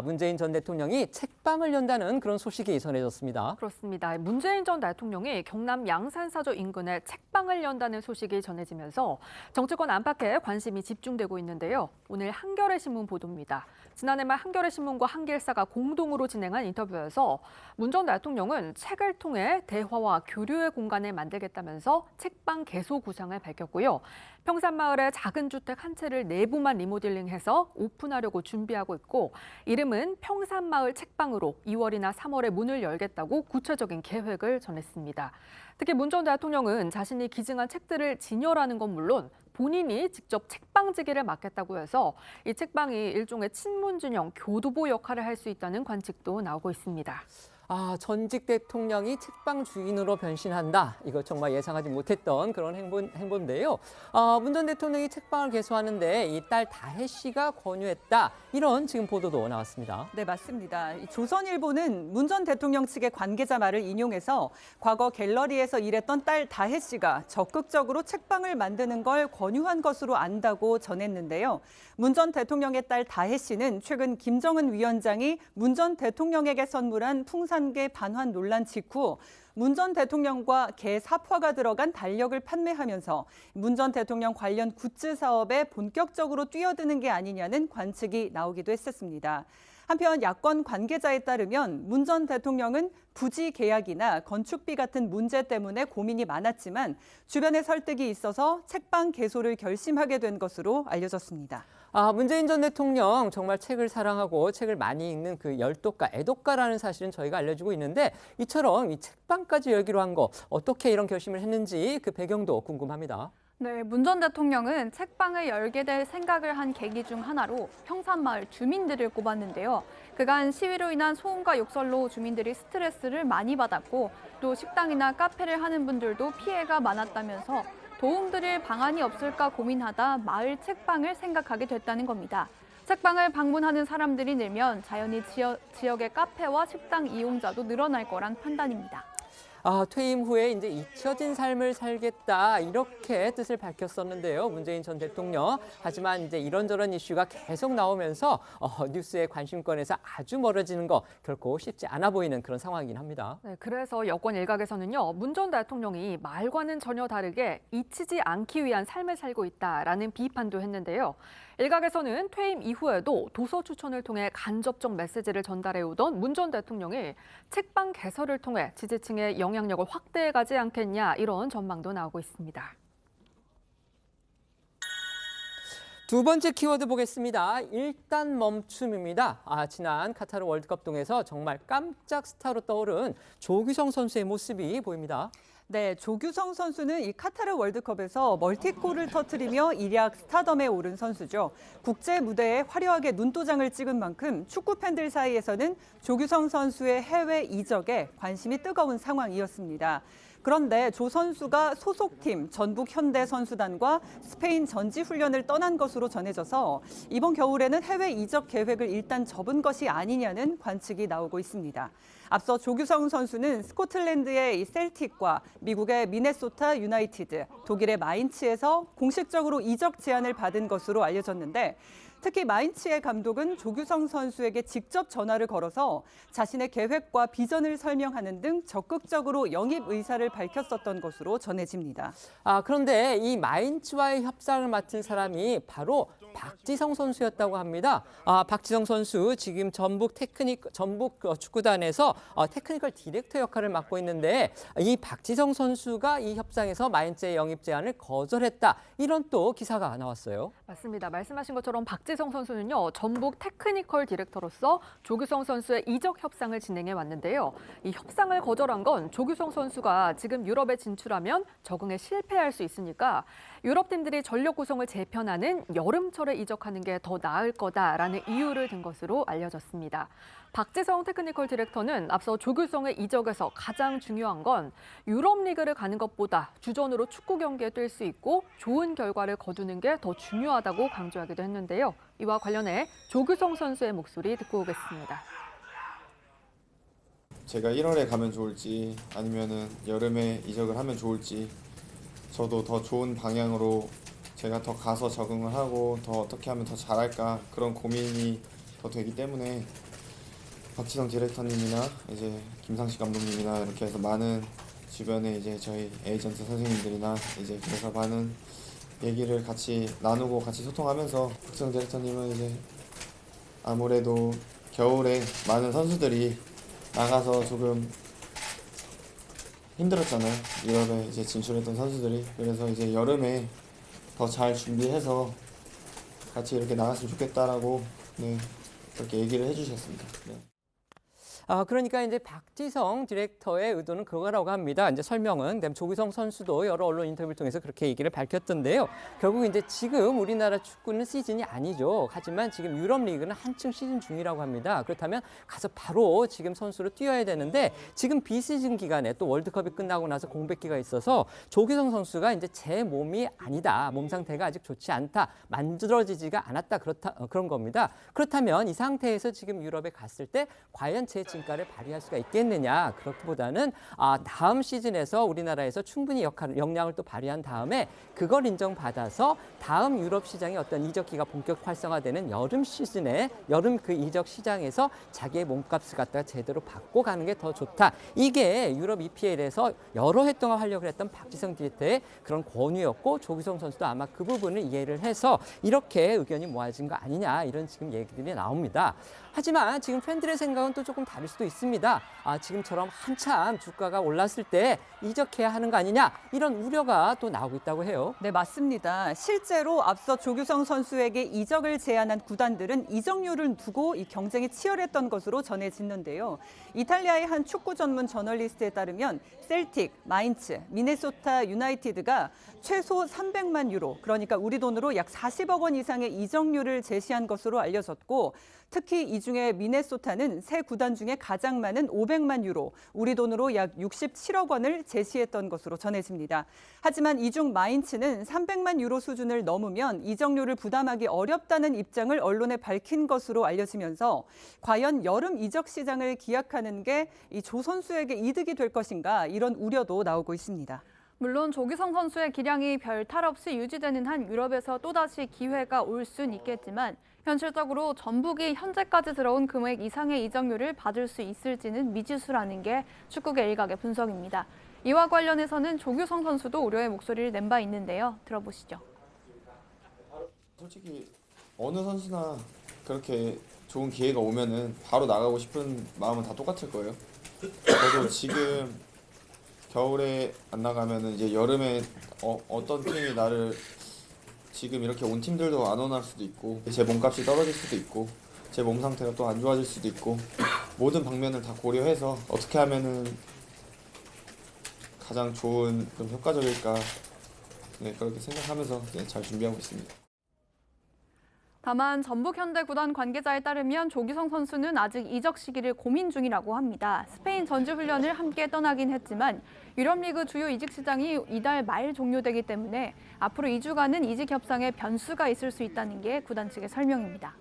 문재인 전 대통령이 책방을 연다는 그런 소식이 전해졌습니다. 그렇습니다. 문재인 전 대통령이 경남 양산사저 인근에 책방을 연다는 소식이 전해지면서 정치권 안팎에 관심이 집중되고 있는데요. 오늘 한겨레 신문 보도입니다. 지난해 말 한겨레 신문과 한길사가 공동으로 진행한 인터뷰에서 문 전 대통령은 책을 통해 대화와 교류의 공간을 만들겠다면서 책방 개소 구상을 밝혔고요. 평산마을의 작은 주택 한 채를 내부만 리모델링해서 오픈하려고 준비하고 있고 이름은 평산마을 책방으로 2월이나 3월에 문을 열겠다고 구체적인 계획을 전했습니다. 특히 문 전 대통령은 자신이 기증한 책들을 진열하는 건 물론 본인이 직접 책방지기를 맡겠다고 해서 이 책방이 일종의 친문진영 교두보 역할을 할 수 있다는 관측도 나오고 있습니다. 전직 대통령이 책방 주인으로 변신한다. 이거 정말 예상하지 못했던 그런 행보인데요. 문 전 대통령이 책방을 개소하는데 이 딸 다혜 씨가 권유했다. 이런 지금 보도도 나왔습니다. 네, 맞습니다. 조선일보는 문 전 대통령 측의 관계자 말을 인용해서 과거 갤러리에서 일했던 딸 다혜 씨가 적극적으로 책방을 만드는 걸 권유한 것으로 안다고 전했는데요. 문 전 대통령의 딸 다혜 씨는 최근 김정은 위원장이 문 전 대통령에게 선물한 풍산개 반환 논란 직후 문 전 대통령과 개 사파가 들어간 달력을 판매하면서 문 전 대통령 관련 굿즈 사업에 본격적으로 뛰어드는 게 아니냐는 관측이 나오기도 했었습니다. 한편 야권 관계자에 따르면 문 전 대통령은 부지 계약이나 건축비 같은 문제 때문에 고민이 많았지만 주변의 설득이 있어서 책방 개소를 결심하게 된 것으로 알려졌습니다. 문재인 전 대통령 정말 책을 사랑하고 책을 많이 읽는 그 열독가, 애독가라는 사실은 저희가 알려주고 있는데 이처럼 이 책방까지 열기로 한 거 어떻게 이런 결심을 했는지 그 배경도 궁금합니다. 네, 문 전 대통령은 책방을 열게 될 생각을 한 계기 중 하나로 평산마을 주민들을 꼽았는데요. 그간 시위로 인한 소음과 욕설로 주민들이 스트레스를 많이 받았고 또 식당이나 카페를 하는 분들도 피해가 많았다면서 도움드릴 방안이 없을까 고민하다 마을 책방을 생각하게 됐다는 겁니다. 책방을 방문하는 사람들이 늘면 자연히 지역의 카페와 식당 이용자도 늘어날 거란 판단입니다. 퇴임 후에 이제 잊혀진 삶을 살겠다 이렇게 뜻을 밝혔었는데요. 문재인 전 대통령. 하지만 이제 이런저런 이슈가 계속 나오면서 뉴스의 관심권에서 아주 멀어지는 거 결코 쉽지 않아 보이는 그런 상황이긴 합니다. 네, 그래서 여권 일각에서는요. 문 전 대통령이 말과는 전혀 다르게 잊히지 않기 위한 삶을 살고 있다라는 비판도 했는데요. 일각에서는 퇴임 이후에도 도서 추천을 통해 간접적 메시지를 전달해오던 문 전 대통령이 책방 개설을 통해 지지층의 영향력을 확대해가지 않겠냐 이런 전망도 나오고 있습니다. 두 번째 키워드 보겠습니다. 일단 멈춤입니다. 지난 카타르 월드컵 동에서 정말 깜짝 스타로 떠오른 조규성 선수의 모습이 보입니다. 네, 조규성 선수는 이 카타르 월드컵에서 멀티골을 터뜨리며 일약 스타덤에 오른 선수죠. 국제 무대에 화려하게 눈도장을 찍은 만큼 축구 팬들 사이에서는 조규성 선수의 해외 이적에 관심이 뜨거운 상황이었습니다. 그런데 조 선수가 소속팀 전북 현대 선수단과 스페인 전지 훈련을 떠난 것으로 전해져서 이번 겨울에는 해외 이적 계획을 일단 접은 것이 아니냐는 관측이 나오고 있습니다. 앞서 조규성 선수는 스코틀랜드의 셀틱과 미국의 미네소타 유나이티드, 독일의 마인츠에서 공식적으로 이적 제안을 받은 것으로 알려졌는데 특히 마인츠의 감독은 조규성 선수에게 직접 전화를 걸어서 자신의 계획과 비전을 설명하는 등 적극적으로 영입 의사를 밝혔었던 것으로 전해집니다. 그런데 이 마인츠와의 협상을 맡은 사람이 바로 박지성 선수였다고 합니다. 박지성 선수 지금 전북 축구단에서 테크니컬 디렉터 역할을 맡고 있는데 이 박지성 선수가 이 협상에서 마인츠의 영입 제안을 거절했다. 이런 또 기사가 나왔어요. 맞습니다. 말씀하신 것처럼 박지성 선수는요. 전북 테크니컬 디렉터로서 조규성 선수의 이적 협상을 진행해 왔는데요. 이 협상을 거절한 건 조규성 선수가 지금 유럽에 진출하면 적응에 실패할 수 있으니까 유럽 팀들이 전력 구성을 재편하는 여름철에 이적하는 게 더 나을 거다라는 이유를 든 것으로 알려졌습니다. 박지성 테크니컬 디렉터는 앞서 조규성의 이적에서 가장 중요한 건 유럽 리그를 가는 것보다 주전으로 축구 경기에 뛸 수 있고 좋은 결과를 거두는 게 더 중요하다고 강조하기도 했는데요. 이와 관련해 조규성 선수의 목소리 듣고 오겠습니다. 제가 1월에 가면 좋을지 아니면은 여름에 이적을 하면 좋을지 저도 더 좋은 방향으로 제가 더 가서 적응을 하고 더 어떻게 하면 더 잘할까 그런 고민이 더 되기 때문에 박지성 디렉터님이나 이제 김상식 감독님이나 이렇게 해서 많은 주변에 이제 저희 에이전트 선생님들이나 이제 그래서 많은 얘기를 같이 나누고 같이 소통하면서 박지성 디렉터님은 이제 아무래도 겨울에 많은 선수들이 나가서 조금 힘들었잖아요. 유럽에 이제 진출했던 선수들이. 그래서 이제 여름에 더 잘 준비해서 같이 이렇게 나갔으면 좋겠다라고 그렇게 얘기를 해주셨습니다. 네. 그러니까 이제 박지성 디렉터의 의도는 그거라고 합니다. 이제 설명은 조규성 선수도 여러 언론 인터뷰를 통해서 그렇게 얘기를 밝혔던데요. 결국 이제 지금 우리나라 축구는 시즌이 아니죠. 하지만 지금 유럽 리그는 한층 시즌 중이라고 합니다. 그렇다면 가서 바로 지금 선수로 뛰어야 되는데 지금 비시즌 기간에 또 월드컵이 끝나고 나서 공백기가 있어서 조규성 선수가 이제 제 몸이 아니다. 몸 상태가 아직 좋지 않다. 만들어지지가 않았다. 그런 겁니다. 그렇다면 이 상태에서 지금 유럽에 갔을 때 과연 제 진가를 발휘할 수가 있겠느냐. 그렇기보다는 다음 시즌에서 우리나라에서 충분히 역량을 또 발휘한 다음에 그걸 인정받아서 다음 유럽 시장의 어떤 이적기가 본격 활성화되는 여름 시즌에 여름 그 이적 시장에서 자기의 몸값을 갖다가 제대로 받고 가는 게 더 좋다. 이게 유럽 EPL에서 여러 해 동안 활약을 했던 박지성 디렉터의 그런 권유였고 조규성 선수도 아마 그 부분을 이해를 해서 이렇게 의견이 모아진 거 아니냐 이런 지금 얘기들이 나옵니다. 하지만 지금 팬들의 생각은 또 조금 다를 수도 있습니다. 지금처럼 한참 주가가 올랐을 때 이적해야 하는 거 아니냐 이런 우려가 또 나오고 있다고 해요. 네, 맞습니다. 실제로 앞서 조규성 선수에게 이적을 제안한 구단들은 이적료를 두고 이 경쟁이 치열했던 것으로 전해지는데요. 이탈리아의 한 축구 전문 저널리스트에 따르면 셀틱, 마인츠, 미네소타 유나이티드가 최소 300만 유로, 그러니까 우리 돈으로 약 40억 원 이상의 이적료를 제시한 것으로 알려졌고, 특히 이 중에 미네소타는 세 구단 중에 가장 많은 500만 유로, 우리 돈으로 약 67억 원을 제시했던 것으로 전해집니다. 하지만 이 중 마인츠는 300만 유로 수준을 넘으면 이적료를 부담하기 어렵다는 입장을 언론에 밝힌 것으로 알려지면서 과연 여름 이적 시장을 기약하는 게 이 조 선수에게 이득이 될 것인가 이런 우려도 나오고 있습니다. 물론 조규성 선수의 기량이 별 탈 없이 유지되는 한 유럽에서 또다시 기회가 올 수는 있겠지만 현실적으로 전북이 현재까지 들어온 금액 이상의 이적료를 받을 수 있을지는 미지수라는 게 축구계 일각의 분석입니다. 이와 관련해서는 조규성 선수도 우려의 목소리를 낸 바 있는데요. 들어보시죠. 솔직히 어느 선수나 그렇게 좋은 기회가 오면은 바로 나가고 싶은 마음은 다 똑같을 거예요. 저도 지금 겨울에 안 나가면은 이제 여름에 어떤 팀이 나를 지금 이렇게 온 팀들도 안 원할 수도 있고 제 몸값이 떨어질 수도 있고 제 몸 상태가 또 안 좋아질 수도 있고 모든 방면을 다 고려해서 어떻게 하면은 가장 좋은 좀 효과적일까 그렇게 생각하면서 잘 준비하고 있습니다. 다만 전북 현대 구단 관계자에 따르면 조규성 선수는 아직 이적 시기를 고민 중이라고 합니다. 스페인 전지 훈련을 함께 떠나긴 했지만 유럽리그 주요 이직 시장이 이달 말 종료되기 때문에 앞으로 2주간은 이직 협상에 변수가 있을 수 있다는 게 구단 측의 설명입니다.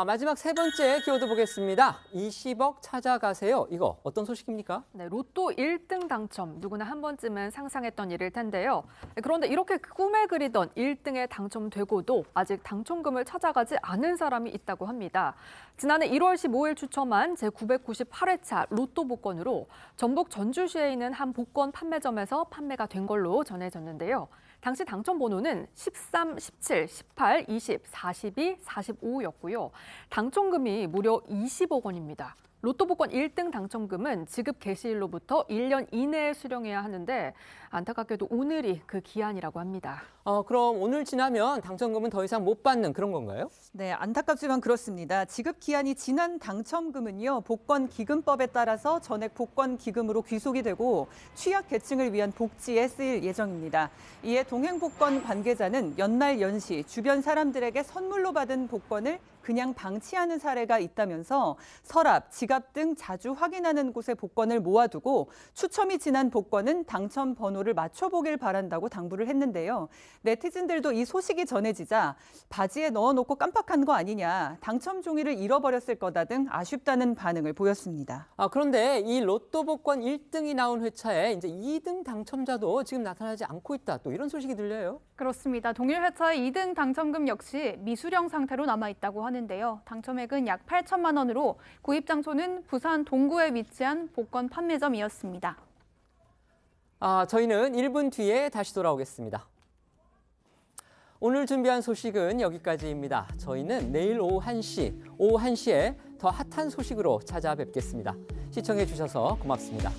마지막 세 번째 키워드 보겠습니다. 20억 찾아가세요. 이거 어떤 소식입니까? 네, 로또 1등 당첨, 누구나 한 번쯤은 상상했던 일일 텐데요. 그런데 이렇게 꿈에 그리던 1등에 당첨되고도 아직 당첨금을 찾아가지 않은 사람이 있다고 합니다. 지난해 1월 15일 추첨한 제998회차 로또 복권으로 전북 전주시에 있는 한 복권 판매점에서 판매가 된 걸로 전해졌는데요. 당시 당첨 번호는 13, 17, 18, 20, 42, 45였고요. 당첨금이 무려 20억 원입니다. 로또 복권 1등 당첨금은 지급 개시일로부터 1년 이내에 수령해야 하는데 안타깝게도 오늘이 그 기한이라고 합니다. 그럼 오늘 지나면 당첨금은 더 이상 못 받는 그런 건가요? 네, 안타깝지만 그렇습니다. 지급 기한이 지난 당첨금은요, 복권기금법에 따라서 전액 복권기금으로 귀속이 되고 취약계층을 위한 복지에 쓰일 예정입니다. 이에 동행복권 관계자는 연말 연시 주변 사람들에게 선물로 받은 복권을 그냥 방치하는 사례가 있다면서 서랍, 지갑 등 자주 확인하는 곳에 복권을 모아두고 추첨이 지난 복권은 당첨 번호를 맞춰보길 바란다고 당부를 했는데요. 네티즌들도 이 소식이 전해지자 바지에 넣어놓고 깜빡한 거 아니냐, 당첨 종이를 잃어버렸을 거다 등 아쉽다는 반응을 보였습니다. 그런데 이 로또 복권 1등이 나온 회차에 이제 2등 당첨자도 지금 나타나지 않고 있다. 또 이런 소식이 들려요. 그렇습니다. 동일 회차의 2등 당첨금 역시 미수령 상태로 남아있다고 하는데요. 당첨액은 약 8천만 원으로 구입 장소는 부산 동구에 위치한 복권 판매점이었습니다. 저희는 1분 뒤에 다시 돌아오겠습니다. 오늘 준비한 소식은 여기까지입니다. 저희는 내일 오후 1시에 더 핫한 소식으로 찾아뵙겠습니다. 시청해 주셔서 고맙습니다.